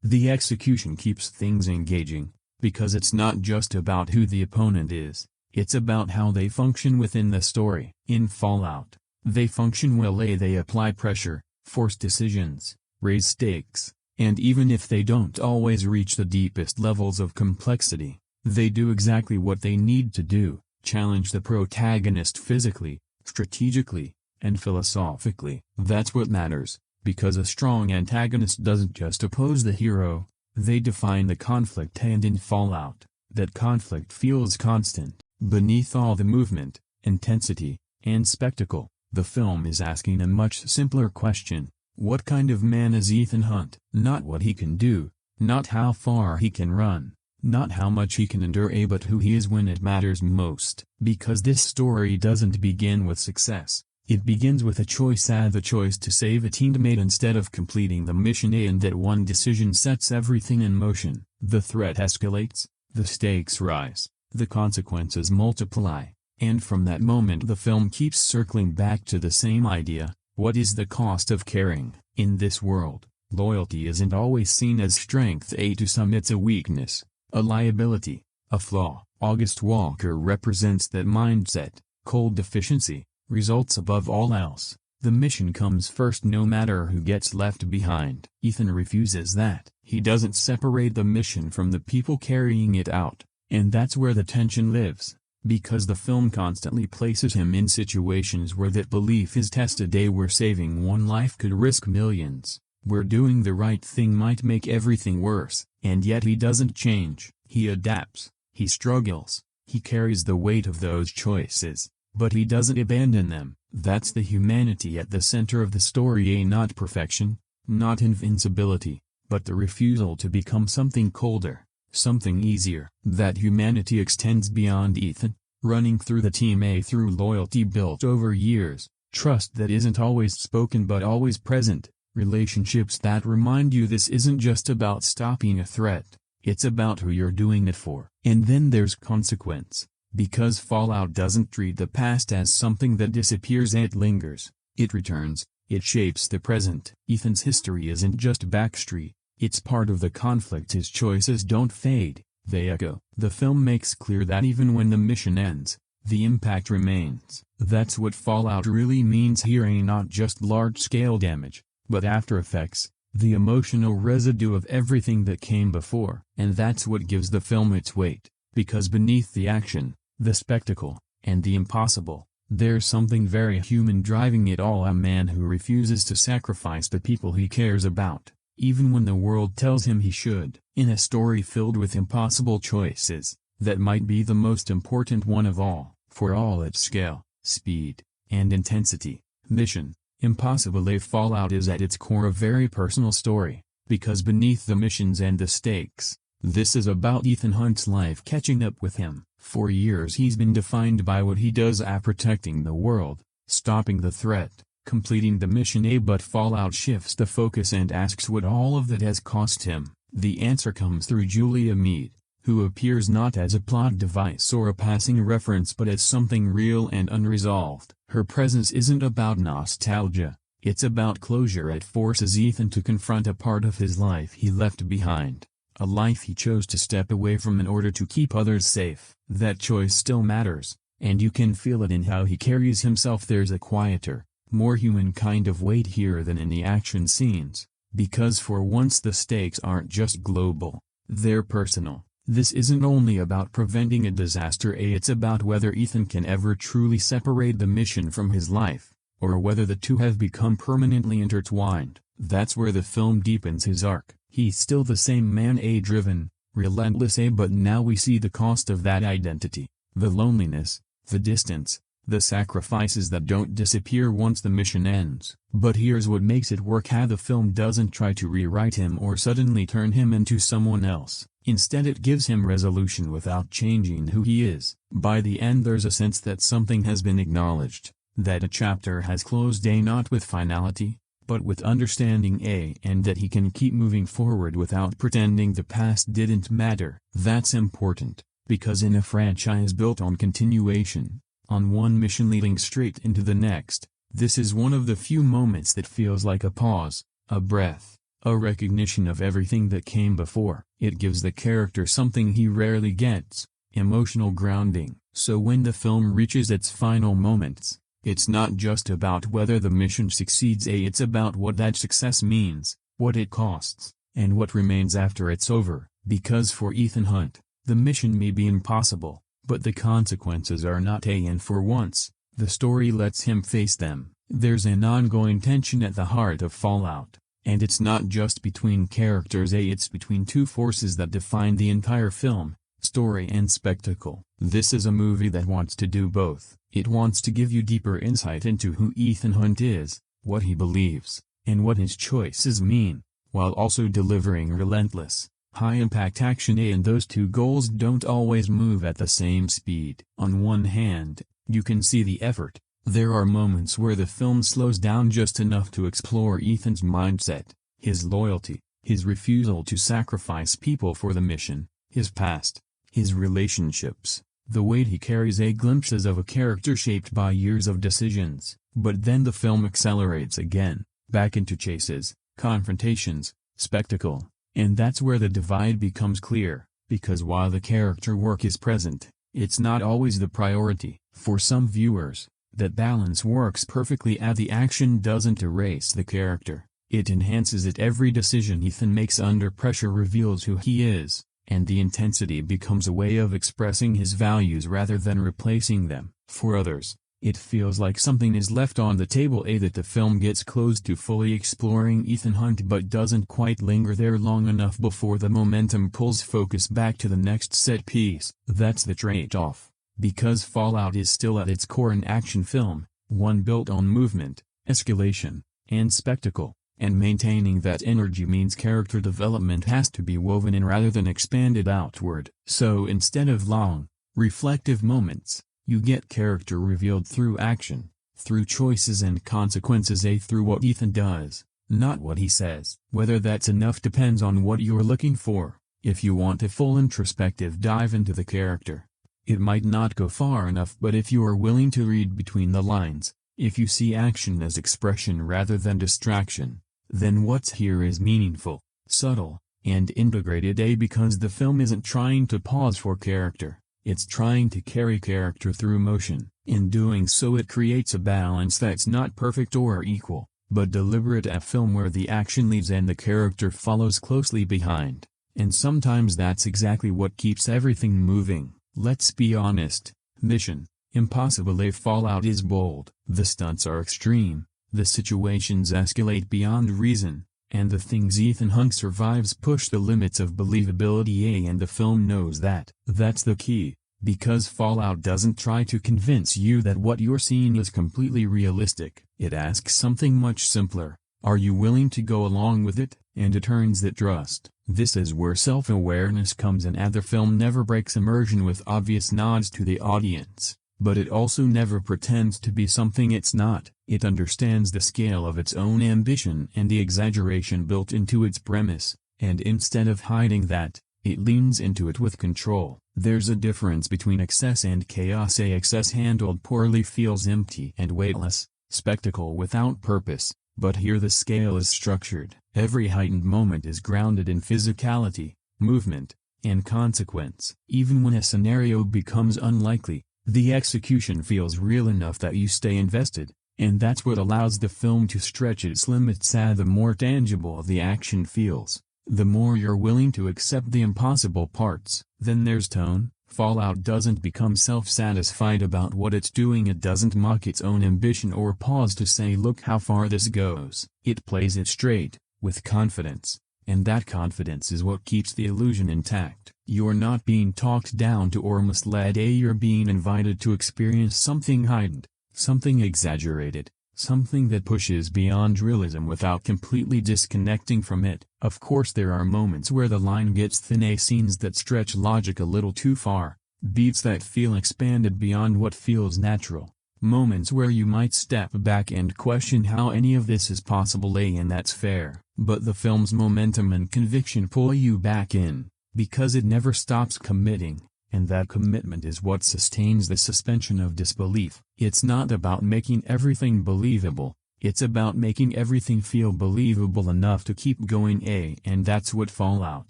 the execution keeps things engaging, because it's not just about who the opponent is, it's about how they function within the story. In Fallout, they function well. They apply pressure, force decisions, raise stakes, and even if they don't always reach the deepest levels of complexity, they do exactly what they need to do: challenge the protagonist physically, strategically, and philosophically. That's what matters, because a strong antagonist doesn't just oppose the hero, they define the conflict. And in Fallout, that conflict feels constant. Beneath all the movement, intensity, and spectacle, the film is asking a much simpler question: what kind of man is Ethan Hunt? Not what he can do, not how far he can run, not how much he can endure, but who he is when it matters most. Because this story doesn't begin with success, it begins with a choice: the choice to save a teammate instead of completing the mission, and that one decision sets everything in motion. The threat escalates, the stakes rise, the consequences multiply, and from that moment the film keeps circling back to the same idea: what is the cost of caring? In this world, loyalty isn't always seen as strength. To some it's a weakness, a liability, a flaw. August Walker represents that mindset: cold deficiency, results above all else. The mission comes first no matter who gets left behind. Ethan refuses that. He doesn't separate the mission from the people carrying it out, and that's where the tension lives, because the film constantly places him in situations where that belief is tested. Where saving one life could risk millions, where doing the right thing might make everything worse. And yet he doesn't change. He adapts, he struggles, he carries the weight of those choices, but he doesn't abandon them. That's the humanity at the center of the story. Not perfection, not invincibility, but the refusal to become something colder, something easier. That humanity extends beyond Ethan, running through the team. Through loyalty built over years, trust that isn't always spoken but always present, relationships that remind you this isn't just about stopping a threat, it's about who you're doing it for. And then there's consequence, because Fallout doesn't treat the past as something that disappears. It lingers, it returns, it shapes the present. Ethan's history isn't just backstory, it's part of the conflict. His choices don't fade, they echo. The film makes clear that even when the mission ends, the impact remains. That's what Fallout really means here. Not just large-scale damage, but after effects, the emotional residue of everything that came before. And that's what gives the film its weight, because beneath the action, the spectacle, and the impossible, there's something very human driving it all: a man who refuses to sacrifice the people he cares about, even when the world tells him he should. In a story filled with impossible choices, that might be the most important one of all. For all its scale, speed, and intensity, Mission Impossible Fallout is at its core a very personal story, because beneath the missions and the stakes, this is about Ethan Hunt's life catching up with him. For years he's been defined by what he does: protecting the world, stopping the threat, completing the mission. But Fallout shifts the focus and asks what all of that has cost him. The answer comes through Julia Mead, who appears not as a plot device or a passing reference but as something real and unresolved. Her presence isn't about nostalgia, it's about closure. It forces Ethan to confront a part of his life he left behind, a life he chose to step away from in order to keep others safe. That choice still matters, and you can feel it in how he carries himself. There's a quieter, more human kind of weight here than in the action scenes, Because for once the stakes aren't just global, they're personal. This isn't only about preventing a disaster, it's about whether Ethan can ever truly separate the mission from his life, or whether the two have become permanently intertwined. That's where the film deepens his arc. He's still the same man, driven, relentless, but now we see the cost of that identity, the loneliness, the distance, the sacrifices that don't disappear once the mission ends. But here's what makes it work: how the film doesn't try to rewrite him or suddenly turn him into someone else. Instead, it gives him resolution without changing who he is. By the end there's a sense that something has been acknowledged, that a chapter has closed, not with finality, but with understanding, and that he can keep moving forward without pretending the past didn't matter. That's important, because in a franchise built on continuation, on one mission leading straight into the next, this is one of the few moments that feels like a pause, a breath, a recognition of everything that came before. It gives the character something he rarely gets: emotional grounding. So when the film reaches its final moments, it's not just about whether the mission succeeds, it's about what that success means, what it costs, and what remains after it's over. Because for Ethan Hunt, the mission may be impossible, but the consequences are not, and for once, the story lets him face them. There's an ongoing tension at the heart of Fallout, and it's not just between characters, it's between two forces that define the entire film: story and spectacle. This is a movie that wants to do both. It wants to give you deeper insight into who Ethan Hunt is, what he believes, and what his choices mean, while also delivering relentless, high-impact action, and those two goals don't always move at the same speed. On one hand, you can see the effort. There are moments where the film slows down just enough to explore Ethan's mindset, his loyalty, his refusal to sacrifice people for the mission, his past, his relationships, the weight he carries, glimpses of a character shaped by years of decisions. But then the film accelerates again, back into chases, confrontations, spectacle, and that's where the divide becomes clear, because while the character work is present, it's not always the priority. For some viewers, that balance works perfectly. The action doesn't erase the character, it enhances it. Every decision Ethan makes under pressure reveals who he is, and the intensity becomes a way of expressing his values rather than replacing them. For others, it feels like something is left on the table, that the film gets close to fully exploring Ethan Hunt but doesn't quite linger there long enough before the momentum pulls focus back to the next set piece. That's the trade-off. Because Fallout is still at its core an action film, one built on movement, escalation, and spectacle, and maintaining that energy means character development has to be woven in rather than expanded outward. So instead of long, reflective moments, you get character revealed through action, through choices and consequences, through what Ethan does, not what he says. Whether that's enough depends on what you're looking for. If you want a full introspective dive into the character, it might not go far enough. But if you are willing to read between the lines, if you see action as expression rather than distraction, then what's here is meaningful, subtle, and integrated. Because the film isn't trying to pause for character, it's trying to carry character through motion. In doing so, it creates a balance that's not perfect or equal, but deliberate. A film where the action leads and the character follows closely behind. And sometimes that's exactly what keeps everything moving. Let's be honest, Mission Impossible: Fallout is bold. The stunts are extreme, the situations escalate beyond reason, and the things Ethan Hunt survives push the limits of believability, and the film knows that. That's the key, because Fallout doesn't try to convince you that what you're seeing is completely realistic. It asks something much simpler: are you willing to go along with it? And it earns that trust. This is where self-awareness comes in. The film never breaks immersion with obvious nods to the audience, but it also never pretends to be something it's not. It understands the scale of its own ambition and the exaggeration built into its premise, and instead of hiding that, it leans into it with control. There's a difference between excess and chaos. Excess handled poorly feels empty and weightless, spectacle without purpose. But here the scale is structured. Every heightened moment is grounded in physicality, movement, and consequence. Even when a scenario becomes unlikely, the execution feels real enough that you stay invested. And that's what allows the film to stretch its limits. The more tangible the action feels, the more you're willing to accept the impossible parts. Then there's tone. Fallout doesn't become self-satisfied about what it's doing. It doesn't mock its own ambition or pause to say look how far this goes. It plays it straight, with confidence, and that confidence is what keeps the illusion intact. You're not being talked down to or misled. You're being invited to experience something heightened, something exaggerated, something that pushes beyond realism without completely disconnecting from it. Of course there are moments where the line gets thin, scenes that stretch logic a little too far, beats that feel expanded beyond what feels natural, moments where you might step back and question how any of this is possible, and that's fair. But the film's momentum and conviction pull you back in, because it never stops committing. And that commitment is what sustains the suspension of disbelief. It's not about making everything believable, it's about making everything feel believable enough to keep going. And that's what Fallout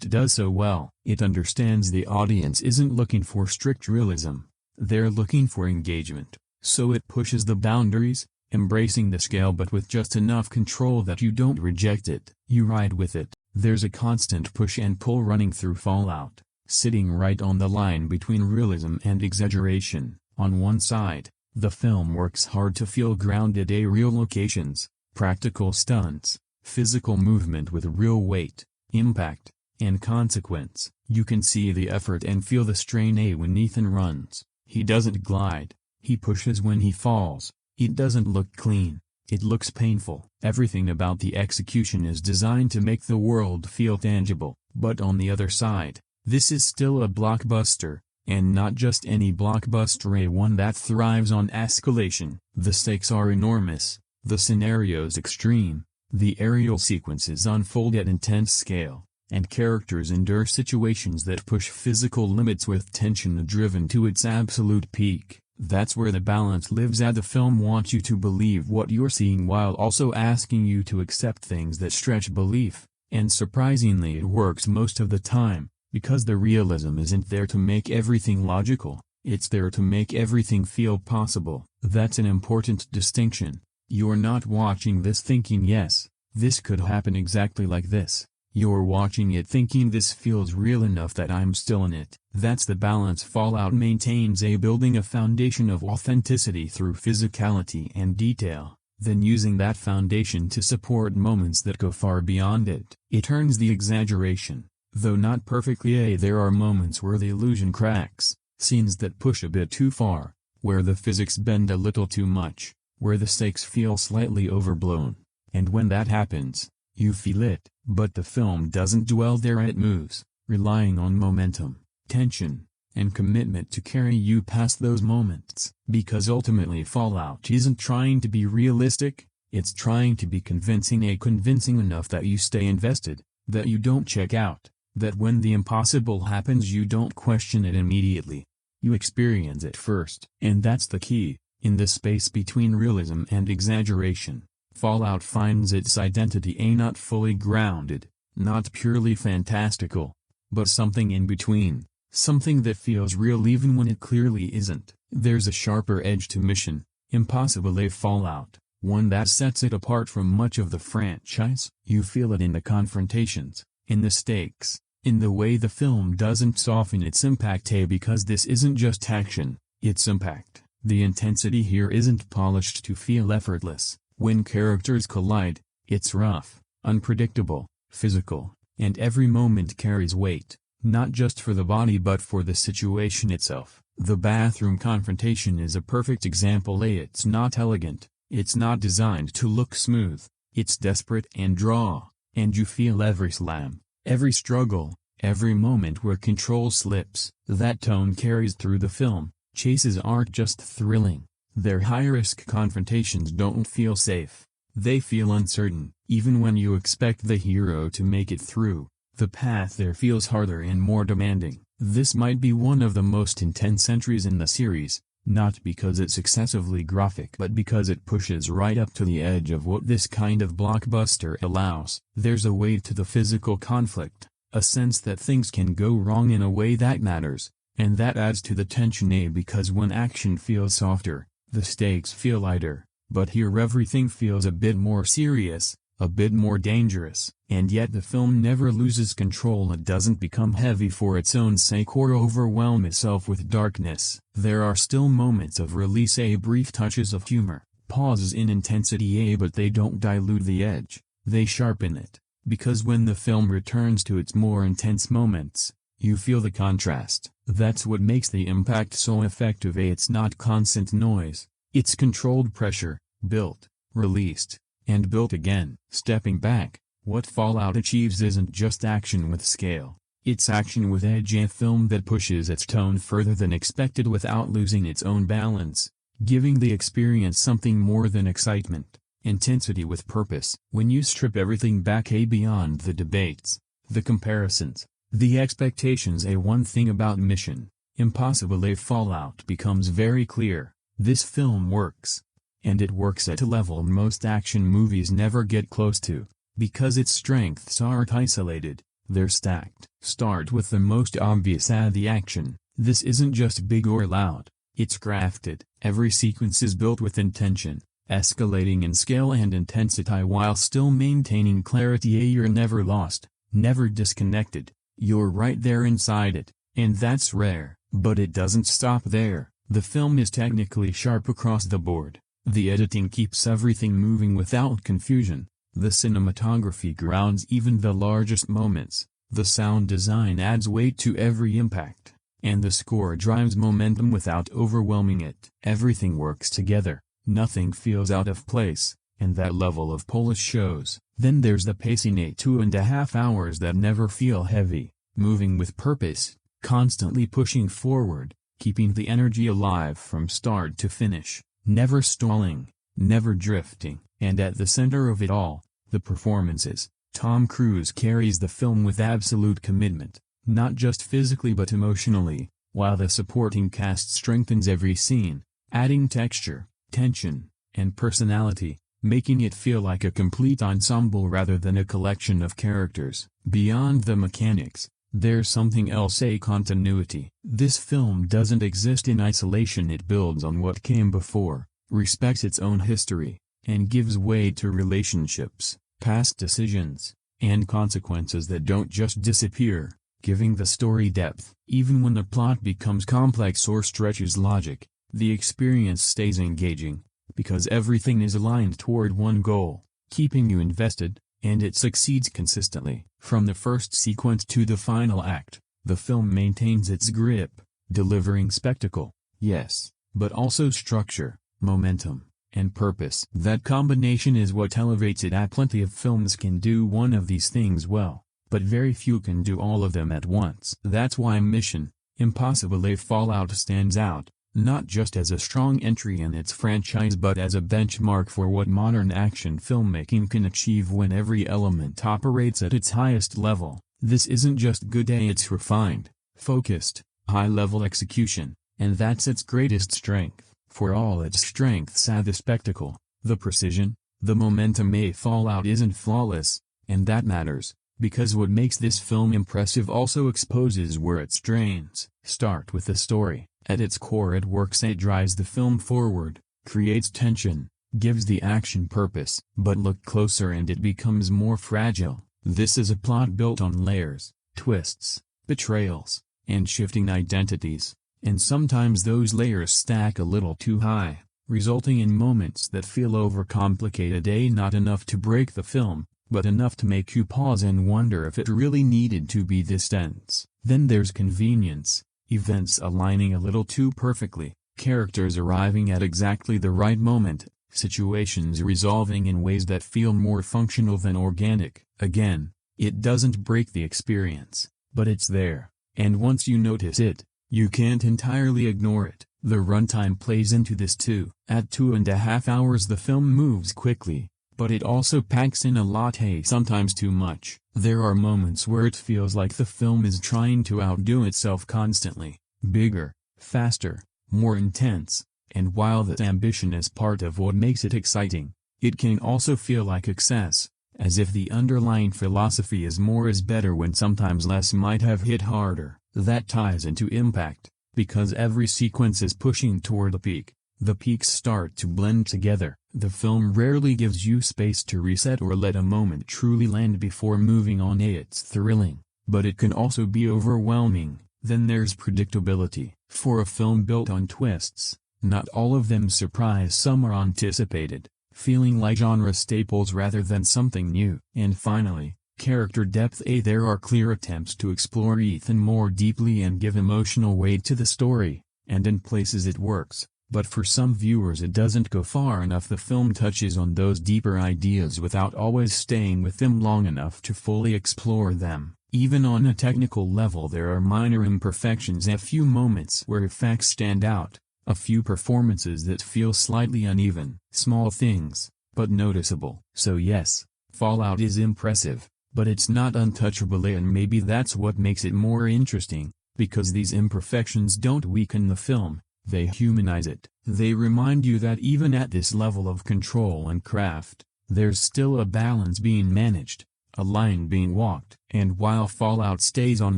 does so well. It understands the audience isn't looking for strict realism, they're looking for engagement. So it pushes the boundaries, embracing the scale but with just enough control that you don't reject it, you ride with it. There's a constant push and pull running through Fallout, sitting right on the line between realism and exaggeration. On one side, the film works hard to feel grounded. Real locations, practical stunts, physical movement with real weight, impact, and consequence. You can see the effort and feel the strain. When Ethan runs, he doesn't glide, he pushes. When he falls, it doesn't look clean, it looks painful. Everything about the execution is designed to make the world feel tangible. But on the other side, this is still a blockbuster, and not just any blockbuster, one that thrives on escalation. The stakes are enormous, the scenarios extreme, the aerial sequences unfold at intense scale, and characters endure situations that push physical limits with tension driven to its absolute peak. That's where the balance lives. The film wants you to believe what you're seeing while also asking you to accept things that stretch belief, and surprisingly it works most of the time. Because the realism isn't there to make everything logical, it's there to make everything feel possible. That's an important distinction. You're not watching this thinking yes, this could happen exactly like this. You're watching it thinking this feels real enough that I'm still in it. That's the balance Fallout maintains, building a foundation of authenticity through physicality and detail, then using that foundation to support moments that go far beyond it. It turns the exaggeration, though not perfectly. There are moments where the illusion cracks, scenes that push a bit too far, where the physics bend a little too much, where the stakes feel slightly overblown. And when that happens, you feel it. But the film doesn't dwell there. It moves, relying on momentum, tension, and commitment to carry you past those moments. Because ultimately Fallout isn't trying to be realistic, it's trying to be convincing. Convincing enough that you stay invested, that you don't check out, that when the impossible happens you don't question it immediately. You experience it first. And that's the key. In the space between realism and exaggeration, Fallout finds its identity. Not fully grounded, not purely fantastical, but something in between, something that feels real even when it clearly isn't. There's a sharper edge to Mission Impossible Fallout, one that sets it apart from much of the franchise. You feel it in the confrontations, in the stakes, in the way the film doesn't soften its impact. Because this isn't just action, it's impact. The intensity here isn't polished to feel effortless. When characters collide, it's rough, unpredictable, physical, and every moment carries weight, not just for the body but for the situation itself. The bathroom confrontation is a perfect example. It's not elegant, it's not designed to look smooth, it's desperate and raw, and you feel every slam, every struggle, every moment where control slips. That tone carries through the film. Chases aren't just thrilling. Their high-risk confrontations don't feel safe. They feel uncertain. Even when you expect the hero to make it through, the path there feels harder and more demanding. This might be one of the most intense entries in the series, not because it's excessively graphic but because it pushes right up to the edge of what this kind of blockbuster allows. There's a weight to the physical conflict, a sense that things can go wrong in a way that matters, and that adds to the tension. Because when action feels softer, the stakes feel lighter, but here everything feels a bit more serious, a bit more dangerous, and yet the film never loses control. It doesn't become heavy for its own sake or overwhelm itself with darkness. There are still moments of release, brief touches of humor, pauses in intensity, but they don't dilute the edge, they sharpen it, because when the film returns to its more intense moments, you feel the contrast. That's what makes the impact so effective. It's not constant noise, it's controlled pressure, built, released, and built again. Stepping back, what Fallout achieves isn't just action with scale, it's action with edge, a film that pushes its tone further than expected without losing its own balance, giving the experience something more than excitement, intensity with purpose. When you strip everything back, beyond the debates, the comparisons, the expectations, one thing about Mission Impossible Fallout becomes very clear: this film works. And it works at a level most action movies never get close to, because its strengths aren't isolated, they're stacked. Start with the most obvious: the action. This isn't just big or loud, it's crafted. Every sequence is built with intention, escalating in scale and intensity while still maintaining clarity. You're never lost, never disconnected, you're right there inside it, and that's rare. But it doesn't stop there. The film is technically sharp across the board. The editing keeps everything moving without confusion, the cinematography grounds even the largest moments, the sound design adds weight to every impact, and the score drives momentum without overwhelming it. Everything works together, nothing feels out of place, and that level of polish shows. Then there's the pacing, 2.5 hours that never feel heavy, moving with purpose, constantly pushing forward, keeping the energy alive from start to finish. Never stalling, never drifting, and at the center of it all, the performances. Tom Cruise carries the film with absolute commitment, not just physically but emotionally, while the supporting cast strengthens every scene, adding texture, tension, and personality, making it feel like a complete ensemble rather than a collection of characters. Beyond the mechanics, there's something else: continuity. This film doesn't exist in isolation. It builds on what came before, respects its own history, and gives way to relationships, past decisions, and consequences that don't just disappear, giving the story depth. Even when the plot becomes complex or stretches logic, the experience stays engaging, because everything is aligned toward one goal, keeping you invested. And it succeeds consistently. From the first sequence to the final act, the film maintains its grip, delivering spectacle, yes, but also structure, momentum, and purpose. That combination is what elevates it. Plenty of films can do one of these things well, but very few can do all of them at once. That's why Mission Impossible Fallout stands out, not just as a strong entry in its franchise but as a benchmark for what modern action filmmaking can achieve when every element operates at its highest level. This isn't just good, it's refined, focused, high-level execution, and that's its greatest strength. For all its strengths, the spectacle, the precision, the momentum, Fallout isn't flawless, and that matters, because what makes this film impressive also exposes where it strains. Start with the story. At its core it works. It drives the film forward, creates tension, gives the action purpose. But look closer and it becomes more fragile. This is a plot built on layers, twists, betrayals, and shifting identities, and sometimes those layers stack a little too high, resulting in moments that feel overcomplicated. Not enough to break the film, but enough to make you pause and wonder if it really needed to be this dense. Then there's convenience. Events aligning a little too perfectly, characters arriving at exactly the right moment, situations resolving in ways that feel more functional than organic. Again, it doesn't break the experience, but it's there, and once you notice it, you can't entirely ignore it. The runtime plays into this too. At 2.5 hours the film moves quickly, but it also packs in a lot, sometimes too much. There are moments where it feels like the film is trying to outdo itself constantly, bigger, faster, more intense, and while that ambition is part of what makes it exciting, it can also feel like excess, as if the underlying philosophy is more is better when sometimes less might have hit harder. That ties into impact, because every sequence is pushing toward a peak, The peaks start to blend together. The film rarely gives you space to reset or let a moment truly land before moving on. It's thrilling, but it can also be overwhelming. Then there's predictability. For a film built on twists, not all of them surprise, some are anticipated, feeling like genre staples rather than something new. And finally, character depth. There are clear attempts to explore Ethan more deeply and give emotional weight to the story, and in places it works, but for some viewers it doesn't go far enough. The film touches on those deeper ideas without always staying with them long enough to fully explore them. Even on a technical level there are minor imperfections, a few moments where effects stand out, a few performances that feel slightly uneven. Small things, but noticeable. So yes, Fallout is impressive, but it's not untouchable, and maybe that's what makes it more interesting, because these imperfections don't weaken the film, they humanize it. They remind you that even at this level of control and craft, there's still a balance being managed, a line being walked. And while Fallout stays on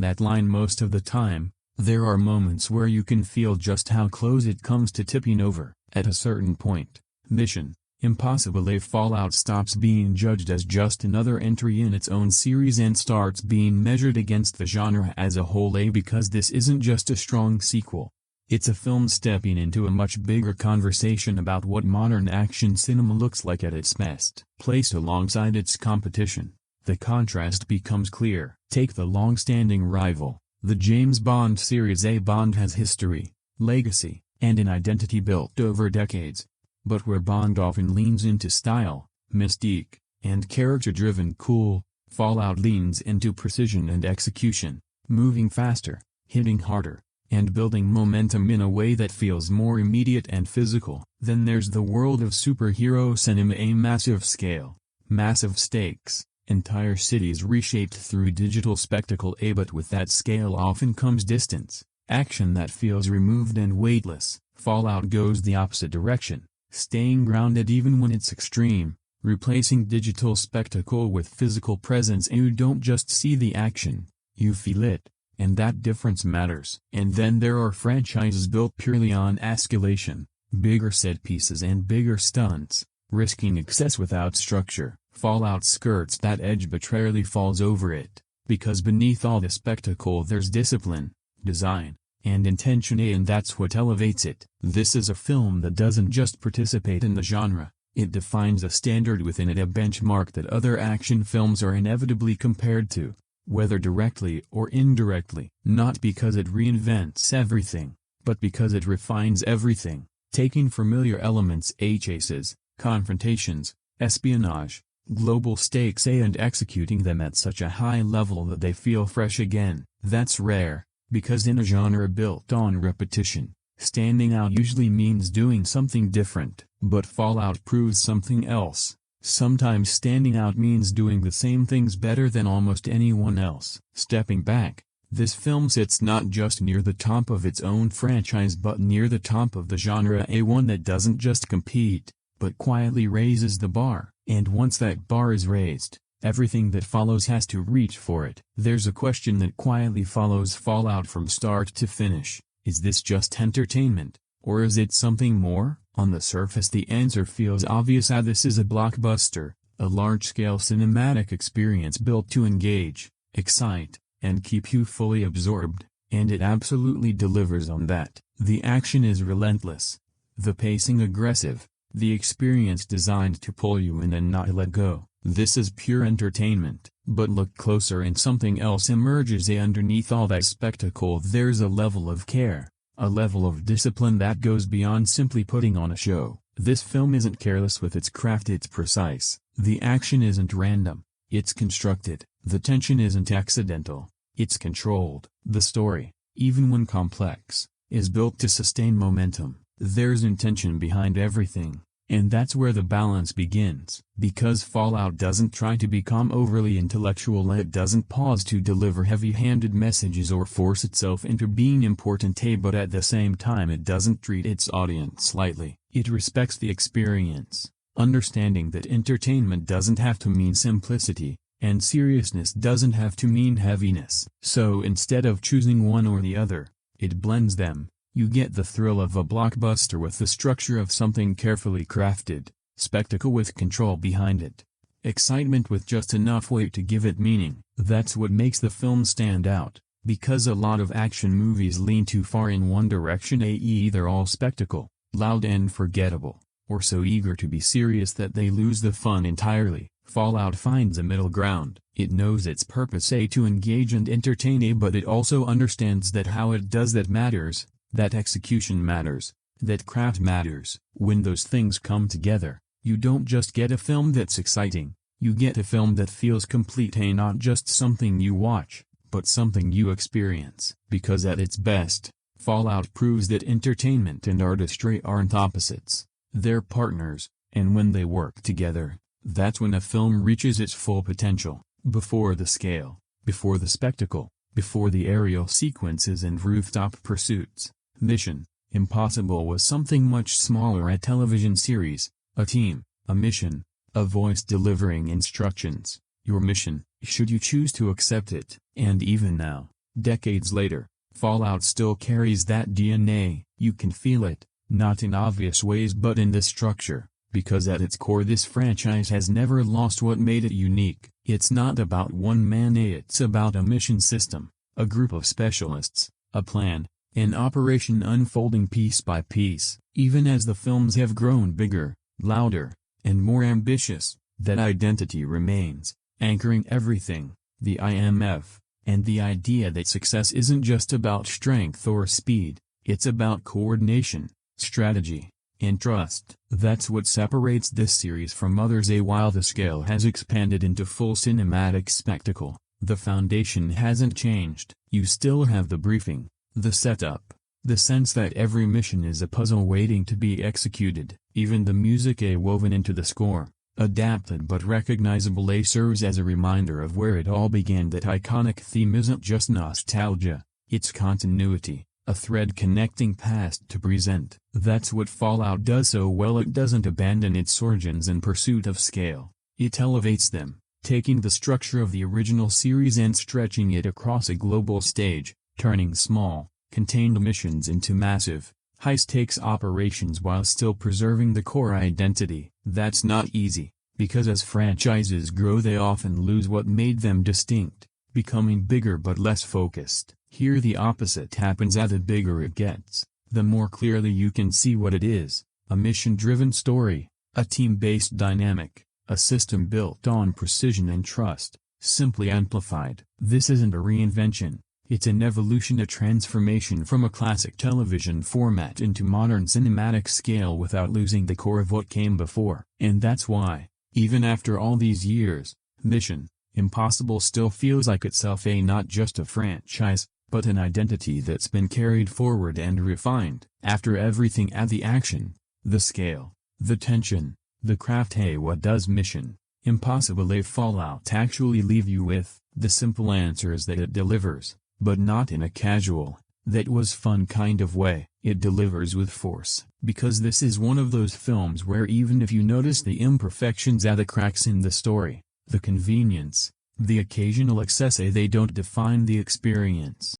that line most of the time, there are moments where you can feel just how close it comes to tipping over. At a certain point, Mission Impossible Fallout stops being judged as just another entry in its own series and starts being measured against the genre as a whole. Because this isn't just a strong sequel. It's a film stepping into a much bigger conversation about what modern action cinema looks like at its best. Placed alongside its competition, the contrast becomes clear. Take the long-standing rival, the James Bond series. Bond has history, legacy, and an identity built over decades. But where Bond often leans into style, mystique, and character-driven cool, Fallout leans into precision and execution, moving faster, hitting harder, and building momentum in a way that feels more immediate and physical. Then there's the world of superhero cinema, a massive scale, massive stakes, entire cities reshaped through digital spectacle. But with that scale often comes distance, action that feels removed and weightless. Fallout goes the opposite direction, staying grounded even when it's extreme, replacing digital spectacle with physical presence. You don't just see the action, you feel it, and that difference matters. And then there are franchises built purely on escalation, bigger set pieces and bigger stunts, risking excess without structure. Fallout skirts that edge but rarely falls over it, because beneath all the spectacle there's discipline, design, and intention, and that's what elevates it. This is a film that doesn't just participate in the genre, it defines a standard within it, a benchmark that other action films are inevitably compared to, whether directly or indirectly. Not because it reinvents everything, but because it refines everything, taking familiar elements, chases, confrontations, espionage, global stakes, and executing them at such a high level that they feel fresh again. That's rare, because in a genre built on repetition, standing out usually means doing something different. But Fallout proves something else. Sometimes standing out means doing the same things better than almost anyone else. Stepping back, this film sits not just near the top of its own franchise but near the top of the genre, a one that doesn't just compete, but quietly raises the bar. And once that bar is raised, everything that follows has to reach for it. There's a question that quietly follows Fallout from start to finish. Is this just entertainment, or is it something more? On the surface the answer feels obvious. This is a blockbuster, a large-scale cinematic experience built to engage, excite, and keep you fully absorbed, and it absolutely delivers on that. The action is relentless, the pacing aggressive, the experience designed to pull you in and not let go. This is pure entertainment. But look closer and something else emerges. Underneath all that spectacle there's a level of care, a level of discipline that goes beyond simply putting on a show. This film isn't careless with its craft, it's precise. The action isn't random, it's constructed. The tension isn't accidental, it's controlled. The story, even when complex, is built to sustain momentum. There's intention behind everything, and that's where the balance begins. Because Fallout doesn't try to become overly intellectual, it doesn't pause to deliver heavy-handed messages or force itself into being important, but at the same time it doesn't treat its audience lightly. It respects the experience, understanding that entertainment doesn't have to mean simplicity, and seriousness doesn't have to mean heaviness. So instead of choosing one or the other, it blends them, You get the thrill of a blockbuster with the structure of something carefully crafted, spectacle with control behind it, excitement with just enough weight to give it meaning. That's what makes the film stand out, because a lot of action movies lean too far in one direction, either all spectacle, loud and forgettable, or so eager to be serious that they lose the fun entirely. Fallout finds a middle ground. It knows its purpose to engage and entertain, but it also understands that how it does that matters, that execution matters, that craft matters. When those things come together, you don't just get a film that's exciting, you get a film that feels complete, not just something you watch, but something you experience. Because at its best, Fallout proves that entertainment and artistry aren't opposites, they're partners, and when they work together, that's when a film reaches its full potential. Before the scale, before the spectacle, before the aerial sequences and rooftop pursuits, Mission Impossible was something much smaller: a television series, a team, a mission, a voice delivering instructions. Your mission, should you choose to accept it. And even now, decades later, Fallout still carries that DNA. You can feel it, not in obvious ways but in the structure, because at its core this franchise has never lost what made it unique. It's not about one man, it's about a mission system, a group of specialists, a plan, an operation unfolding piece by piece. Even as the films have grown bigger, louder, and more ambitious, that identity remains, anchoring everything: the IMF, and the idea that success isn't just about strength or speed, it's about coordination, strategy, and trust. That's what separates this series from others. While the scale has expanded into full cinematic spectacle, the foundation hasn't changed. You still have the briefing, the setup, the sense that every mission is a puzzle waiting to be executed. Even the music woven into the score, adapted but recognizable, serves as a reminder of where it all began. That iconic theme isn't just nostalgia, it's continuity, a thread connecting past to present. That's what Fallout does so well. It doesn't abandon its origins in pursuit of scale, it elevates them, taking the structure of the original series and stretching it across a global stage, turning small, contained missions into massive, high-stakes operations while still preserving the core identity. That's not easy, because as franchises grow they often lose what made them distinct, becoming bigger but less focused. Here the opposite happens. The bigger it gets, the more clearly you can see what it is: a mission-driven story, a team-based dynamic, a system built on precision and trust, simply amplified. This isn't a reinvention, it's an evolution, a transformation from a classic television format into modern cinematic scale without losing the core of what came before. And that's why, even after all these years, Mission Impossible still feels like itself not just a franchise, but an identity that's been carried forward and refined. After everything: the action, the scale, the tension, the craft, what does Mission Impossible Fallout actually leave you with? The simple answer is that it delivers, but not in a casual, that was fun kind of way. It delivers with force, because this is one of those films where even if you notice the imperfections, the cracks in the story, the convenience, the occasional excess, they don't define the experience.